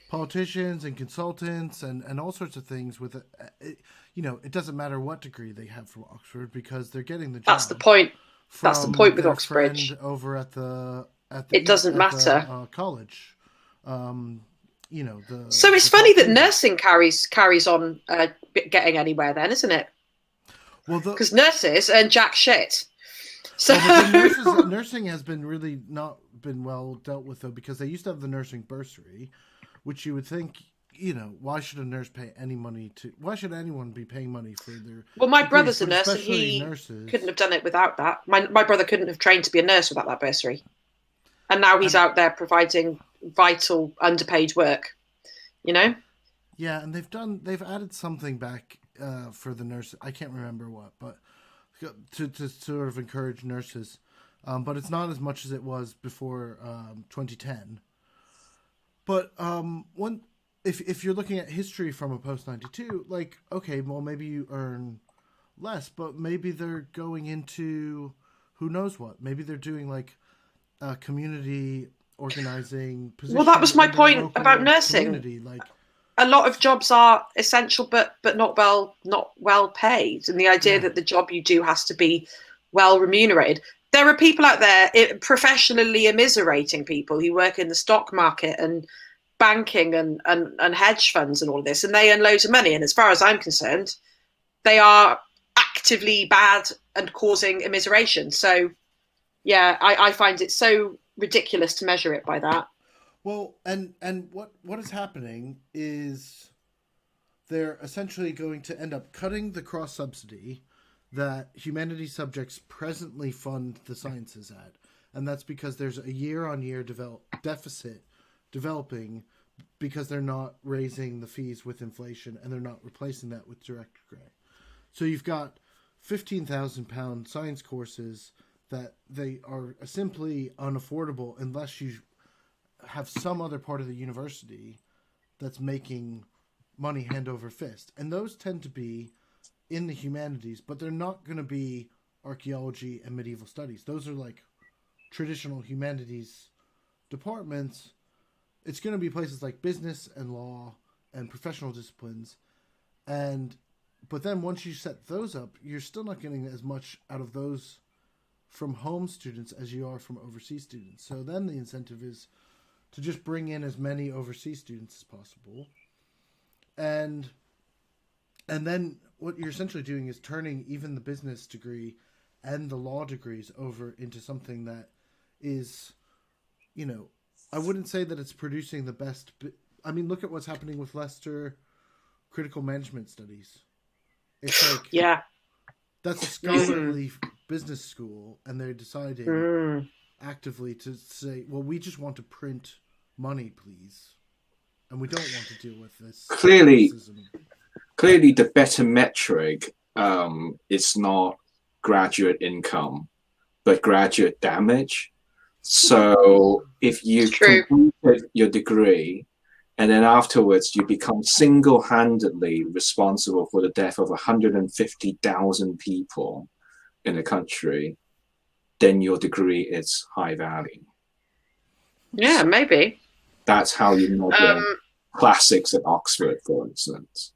politicians and consultants and all sorts of things with it doesn't matter what degree they have from Oxford, because they're getting the job. That's the point. That's the point with Oxbridge. Over at the it doesn't matter. College. So it's funny that nursing carries on getting anywhere then, isn't it? Well, because nurses earn jack shit. So nursing has been really not been well dealt with, though, because they used to have the nursing bursary, which you would think, why should a nurse pay any money to? Why should anyone be paying money for their? Well, my brother's a nurse, and he couldn't have done it without that. My brother couldn't have trained to be a nurse without that bursary, and now he's out there providing vital underpaid work. Yeah, and they've added something back for the nurses. I can't remember what, but to sort of encourage nurses, but it's not as much as it was before 2010. But if you're looking at history from a post 92, like, okay, well, maybe you earn less, but maybe they're going into who knows what. Maybe they're doing like community organizing position. Well, that was my point about nursing. Like, a lot of jobs are essential, but not well paid, and the idea that the job you do has to be well remunerated. There are people out there professionally immiserating people who work in the stock market and banking and hedge funds and all of this, and they earn loads of money. And as far as I'm concerned, they are actively bad and causing immiseration. So, yeah, I find it so ridiculous to measure it by that. Well, and what is happening is they're essentially going to end up cutting the cross subsidy that humanities subjects presently fund the sciences at, and that's because there's a year-on-year deficit developing because they're not raising the fees with inflation and they're not replacing that with direct grant. So you've got £15,000 science courses that they are simply unaffordable unless you have some other part of the university that's making money hand over fist. And those tend to be in the humanities, but they're not going to be archaeology and medieval studies. Those are like traditional humanities departments. It's going to be places like business and law and professional disciplines. But then once you set those up, you're still not getting as much out of those from home students as you are from overseas students. So then the incentive is to just bring in as many overseas students as possible. And then what you're essentially doing is turning even the business degree and the law degrees over into something that is, I wouldn't say that it's producing the best. I mean, look at what's happening with Leicester Critical Management Studies. It's like, yeah, that's a scholarly business school, and they're deciding actively to say, well, we just want to print money, please. And we don't want to deal with this. Clearly, racism. Clearly the better metric is not graduate income, but graduate damage. So if you completed your degree and then afterwards you become single-handedly responsible for the death of 150,000 people in the country, then your degree is high value. Yeah, maybe. That's how you measure classics at Oxford, for instance.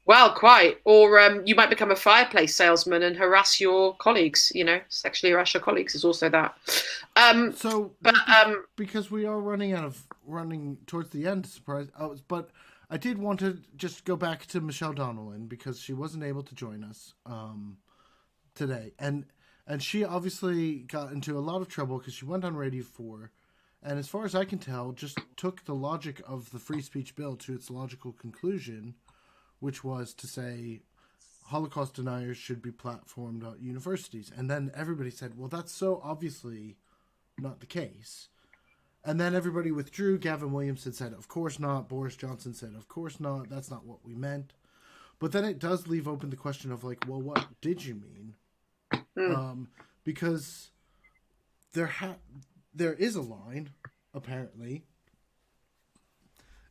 Well, quite. Or you might become a fireplace salesman and harass your colleagues, sexually harass your colleagues is also that. Because we are running towards the end, but I did want to just go back to Michelle Donelan because she wasn't able to join us today. And she obviously got into a lot of trouble because she went on Radio 4. And as far as I can tell, just took the logic of the free speech bill to its logical conclusion, which was to say Holocaust deniers should be platformed at universities. And then everybody said, well, that's so obviously not the case. And then everybody withdrew. Gavin Williamson said, of course not. Boris Johnson said, of course not. That's not what we meant. But then it does leave open the question of like, well, what did you mean? Because there is a line, apparently.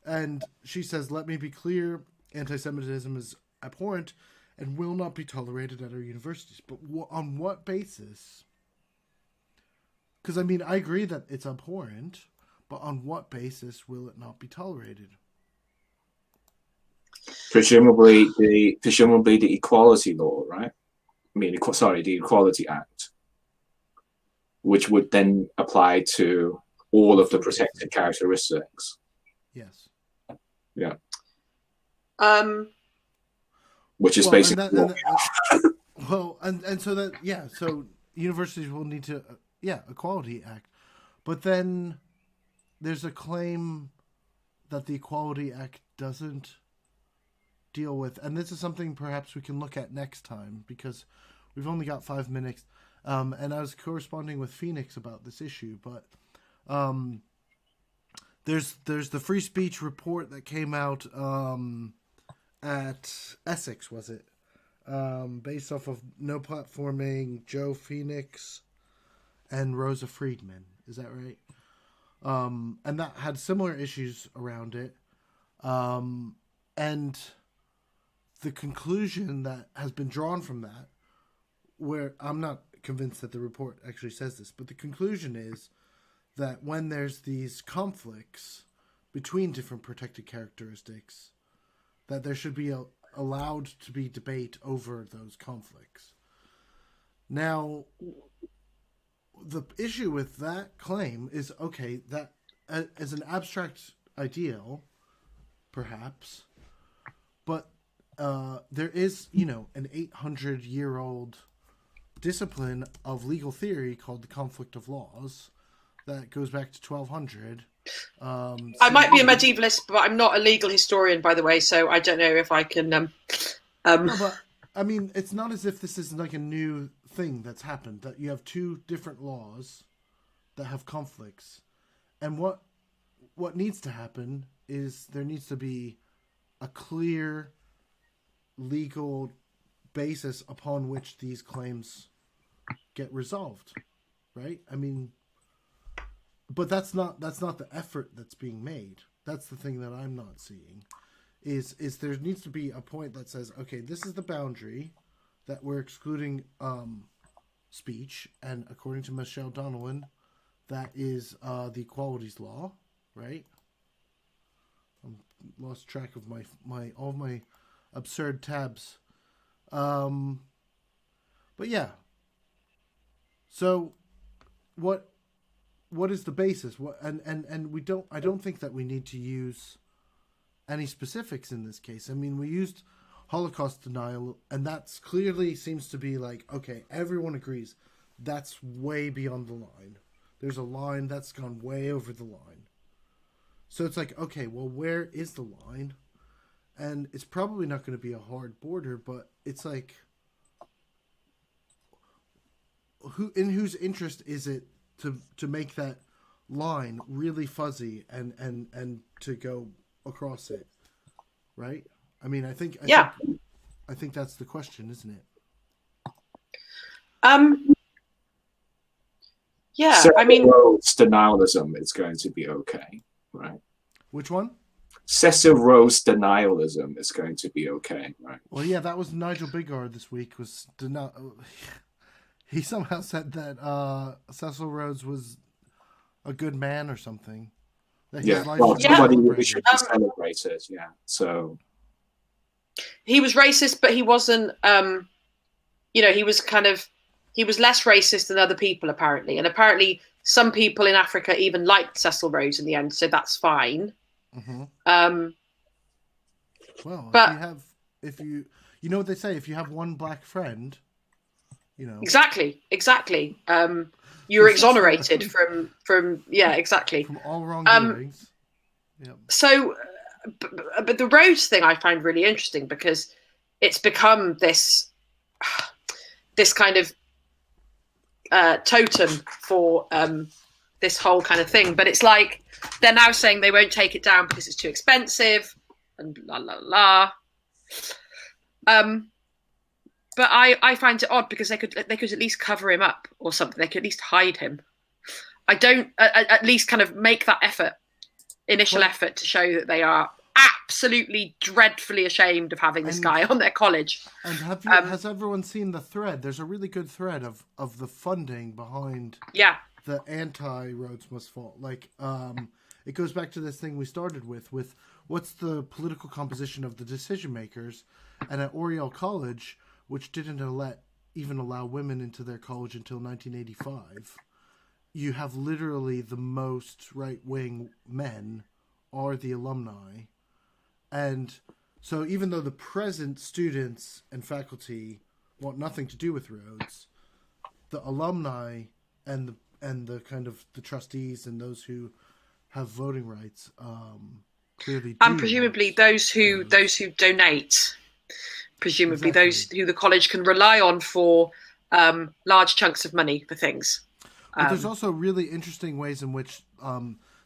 And she says, let me be clear, anti-Semitism is abhorrent and will not be tolerated at our universities. But on what basis? Because, I mean, I agree that it's abhorrent, but on what basis will it not be tolerated? Presumably the Equality Law, right? The Equality Act, which would then apply to all of the protected characteristics. Yes. Yeah. Which is basically so universities will need to Equality Act. But then there's a claim that the Equality Act doesn't deal with, and this is something perhaps we can look at next time because we've only got 5 minutes. And I was corresponding with Phoenix about this issue, but there's the free speech report that came out at Essex, was it? Based off of No Platforming, Joe Phoenix, and Rosa Friedman. Is that right? And that had similar issues around it. And the conclusion that has been drawn from that, where I'm not convinced that the report actually says this, but the conclusion is that when there's these conflicts between different protected characteristics, that there should be allowed to be debate over those conflicts. Now, the issue with that claim is, okay, that as an abstract ideal, perhaps, but there is, an 800-year-old discipline of legal theory called the conflict of laws that goes back to 1200. I might be a medievalist, but I'm not a legal historian, by the way, so I don't know if I can... No, but, I mean, it's not as if this is like a new thing that's happened, that you have two different laws that have conflicts. And what needs to happen is there needs to be a clear legal basis upon which these claims get resolved, right? I mean, but that's not the effort that's being made. That's the thing that I'm not seeing. Is there needs to be a point that says, okay, this is the boundary that we're excluding speech, and according to Michelle Donelan, that is the equalities law, right? I'm lost track of my all of my absurd tabs. But yeah. So what is the basis? What and we don't I don't think that we need to use any specifics in this case. I mean, we used Holocaust denial, and that's clearly seems to be like, okay, everyone agrees that's way beyond the line. There's a line that's gone way over the line. So it's like, okay, well, where is the line? And it's probably not going to be a hard border, but it's like, whose interest is it to make that line really fuzzy and to go across it, right? I mean, I think that's the question, isn't it? Yeah, Cecil I mean, Rhodes denialism is going to be okay, right? Which one? Cecil Rhodes denialism is going to be okay, right? Well, yeah, that was Nigel Bigard this week. He somehow said that Cecil Rhodes was a good man or something. That his life well, should be somebody who celebrated. should be celebrated, yeah. So he was racist, but he wasn't. He was less racist than other people apparently, and apparently some people in Africa even liked Cecil Rhodes in the end, so that's fine. Mm-hmm. Well, but if you know what they say, if you have one black friend, you know exactly. You're exonerated from exactly from all wrongdoings. Yep. So, but the Rhodes thing I find really interesting because it's become this kind of totem for this whole kind of thing. But it's like they're now saying they won't take it down because it's too expensive and la la la. But I find it odd because they could at least cover him up or something. They could at least hide him. I don't at least kind of make that initial effort to show that they are absolutely dreadfully ashamed of having this guy on their college. And has everyone seen the thread? There's a really good thread of the funding behind the anti-Rhodes Must Fall. Like, it goes back to this thing we started with what's the political composition of the decision makers, and at Oriel College, which didn't even allow women into their college until 1985, you have literally the most right-wing men are the alumni. And so even though the present students and faculty want nothing to do with Rhodes, the alumni and the kind of the trustees and those who have voting rights clearly do. And presumably those who donate. Presumably those who the college can rely on for large chunks of money for things. But there's also really interesting ways in which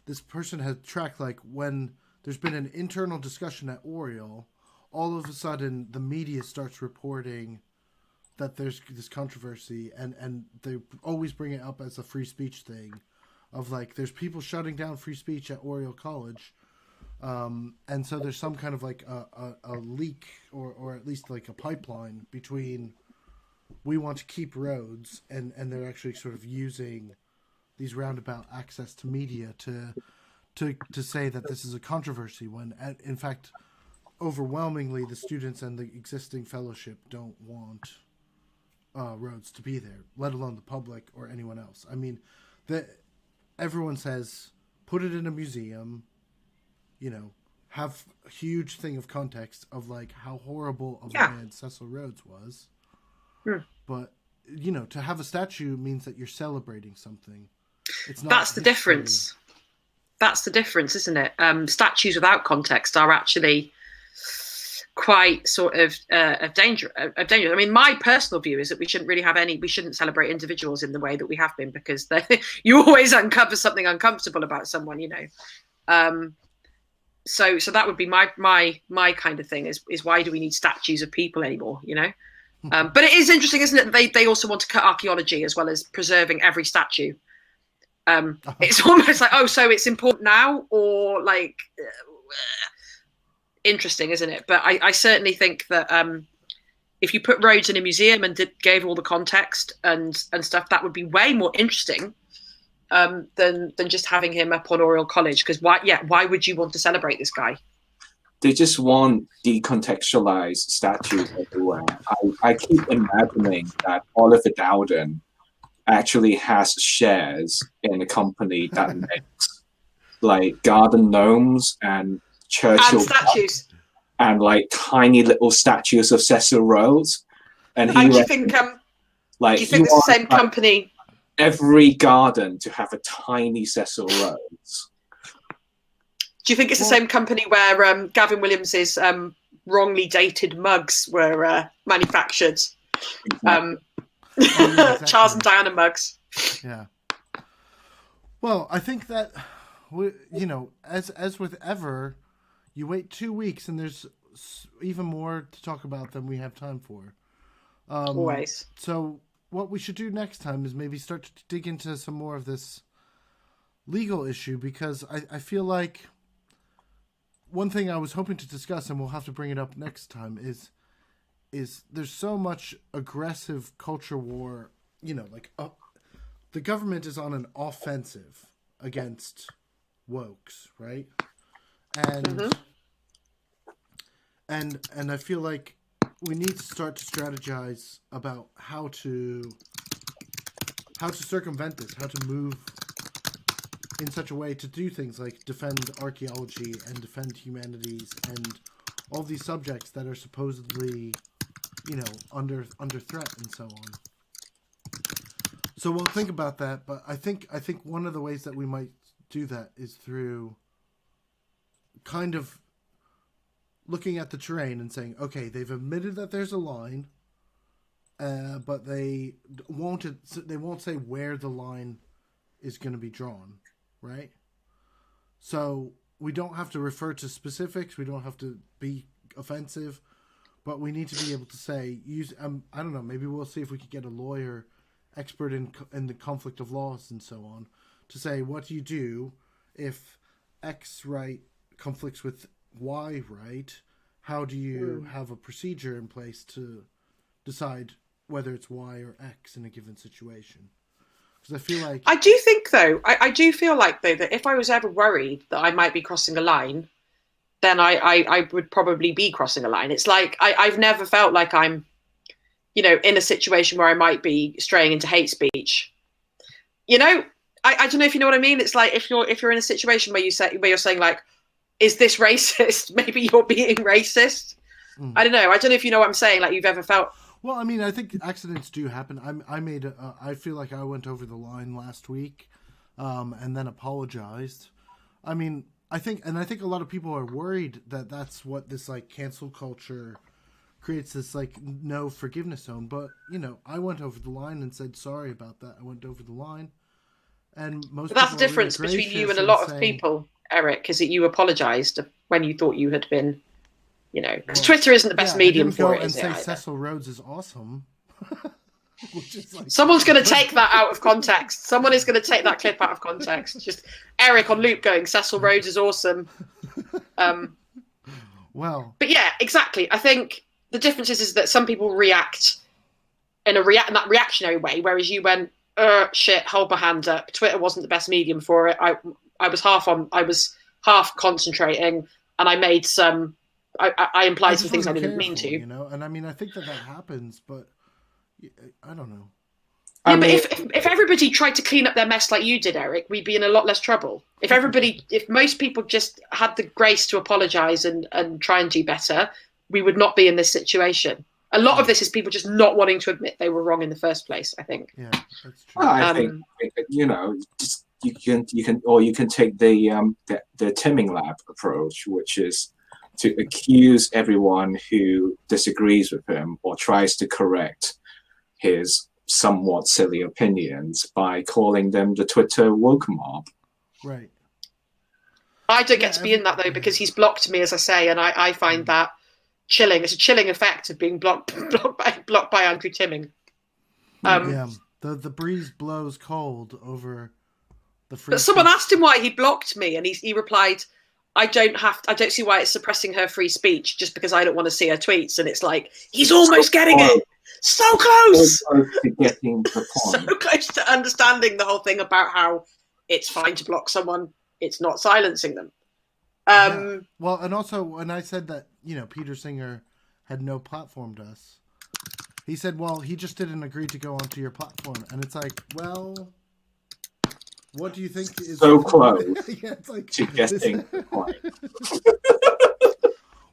this person has tracked, like when there's been an internal discussion at Oriel, all of a sudden the media starts reporting that there's this controversy, and they always bring it up as a free speech thing, of like there's people shutting down free speech at Oriel College. And so there's some kind of like a leak or at least like a pipeline between we want to keep Rhodes and they're actually sort of using these roundabout access to media to say that this is a controversy when in fact overwhelmingly the students and the existing fellowship don't want Rhodes to be there, let alone the public or anyone else. I mean, everyone says put it in a museum, you know, have a huge thing of context of like how horrible of a man Cecil Rhodes was. But, you know, to have a statue means that you're celebrating something. It's not. That's the difference. That's the difference, isn't it? Statues without context are actually quite sort of dangerous. I mean, my personal view is that we shouldn't celebrate individuals in the way that we have been, because you always uncover something uncomfortable about someone, you know. So that would be my kind of thing is why do we need statues of people anymore, you know? But it is interesting, isn't it? They also want to cut archaeology as well as preserving every statue. It's almost like, oh, so it's important now, or like interesting, isn't it? But I certainly think that if you put Rhodes in a museum and gave all the context and stuff, that would be way more interesting than just having him up on Oriel College. Because why would you want to celebrate this guy? They just want decontextualized statues everywhere. I keep imagining that Oliver Dowden actually has shares in a company that makes like garden gnomes and Churchill and statues and like tiny little statues of Cecil Rhodes. And do you think like do you think it's the same company? Every garden to have a tiny Cecil Rhodes. Do you think it's the same company where Gavin Williamson's wrongly dated mugs were manufactured? Exactly. Exactly. Charles and Diana mugs. Yeah. Well, I think that as with ever, you wait 2 weeks and there's even more to talk about than we have time for. Always. So what we should do next time is maybe start to dig into some more of this legal issue, because I feel like one thing I was hoping to discuss, and we'll have to bring it up next time, is there's so much aggressive culture war, the government is on an offensive against wokes, right? And I feel like we need to start to strategize about how to circumvent this, how to move in such a way to do things like defend archaeology and defend humanities and all these subjects that are supposedly, under threat and so on. So we'll think about that, but I think one of the ways that we might do that is through kind of looking at the terrain and saying, okay, they've admitted that there's a line, but they won't say where the line is going to be drawn, right? So we don't have to refer to specifics. We don't have to be offensive, but we need to be able to say, I don't know, maybe we'll see if we can get a lawyer expert in the conflict of laws and so on to say, what do you do if X right conflicts with Y right? How do you have a procedure in place to decide whether it's Y or X in a given situation? Because I feel like I do think though, I do feel like though that if I was ever worried that I might be crossing a line, then I would probably be crossing a line. It's like I've never felt like I'm, in a situation where I might be straying into hate speech. I don't know if you know what I mean. It's like if you're in a situation where you're saying like, is this racist? Maybe you're being racist. I don't know. I don't know if you know what I'm saying. Like you've ever felt. Well, I mean, I think accidents do happen. I feel like I went over the line last week, and then apologized. I mean, I think a lot of people are worried that that's what this like cancel culture creates, this like no forgiveness zone. But I went over the line and said sorry about that. I went over the line, and most. But that's the difference between you and a lot of people, Eric, is that you apologized when you thought you had been. Because Twitter isn't the best medium for it. And say Cecil Rhodes is awesome. Someone's going to take that out of context. Someone is going to take that clip out of context. Just Eric on loop going, Cecil Rhodes is awesome. Well, but yeah, exactly. I think the difference is that some people react in that reactionary way, whereas you went, shit, hold my hand up. Twitter wasn't the best medium for it. I was half concentrating, and I made some. I implied some things I didn't mean to. And I mean, I think that happens, but I don't know. Yeah, but if everybody tried to clean up their mess like you did, Eric, we'd be in a lot less trouble. If most people just had the grace to apologise and try and do better, we would not be in this situation. A lot of this is people just not wanting to admit they were wrong in the first place, I think. Yeah, that's true. Well, I think just you can take the Timming Lab approach, which is to accuse everyone who disagrees with him or tries to correct his somewhat silly opinions by calling them the Twitter woke mob. Right. I don't get to be in that though, because he's blocked me, as I say, and I find that chilling. It's a chilling effect of being blocked by Andrew Timming. Yeah, the breeze blows cold over the free. But someone asked him why he blocked me, and he replied, I don't see why it's suppressing her free speech just because I don't want to see her tweets. And it's like, he's almost getting it. So close. So close to getting the point. So close to understanding the whole thing about how it's fine to block someone. It's not silencing them. Yeah. Well, and also when I said that, Peter Singer had no platformed us, he said, well, he just didn't agree to go onto your platform. And it's like, well, what do you think is so close yeah, it's like, to getting the point?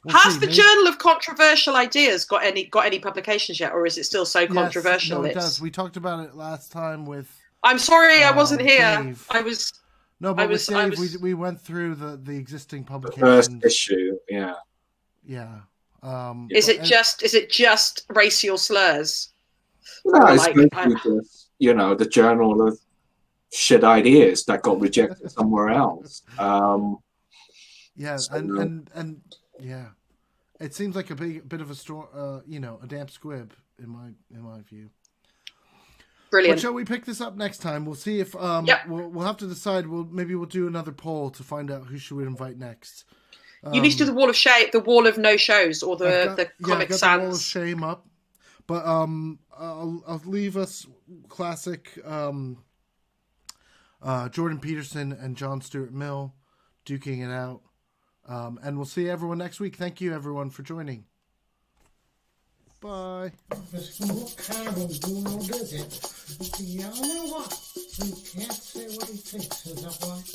Has the Journal of Controversial Ideas got any publications yet, or is it still so controversial? No, it does. We talked about it last time with. I'm sorry, I wasn't here. Dave. I was. No, but with Dave, we went through the existing publications. The first issue, yeah. Yeah. Is it just racial slurs? No, it's basically just, the Journal of Shit Ideas that got rejected somewhere else. Yeah, so, and yeah, it seems like a bit of a storm, a damp squib in my view. Brilliant. But shall we pick this up next time? We'll see if we'll have to decide. Maybe we'll do another poll to find out who should we invite next. You need to do the wall of shame, the wall of no shows, or the Comic Sans. The wall of shame up, but I'll leave us classic Jordan Peterson and John Stuart Mill duking it out, and we'll see everyone next week. Thank you, everyone, for joining. Bye. You know what? We can't say what he thinks is up like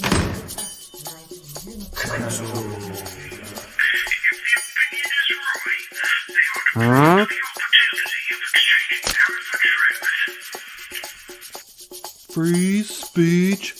free speech.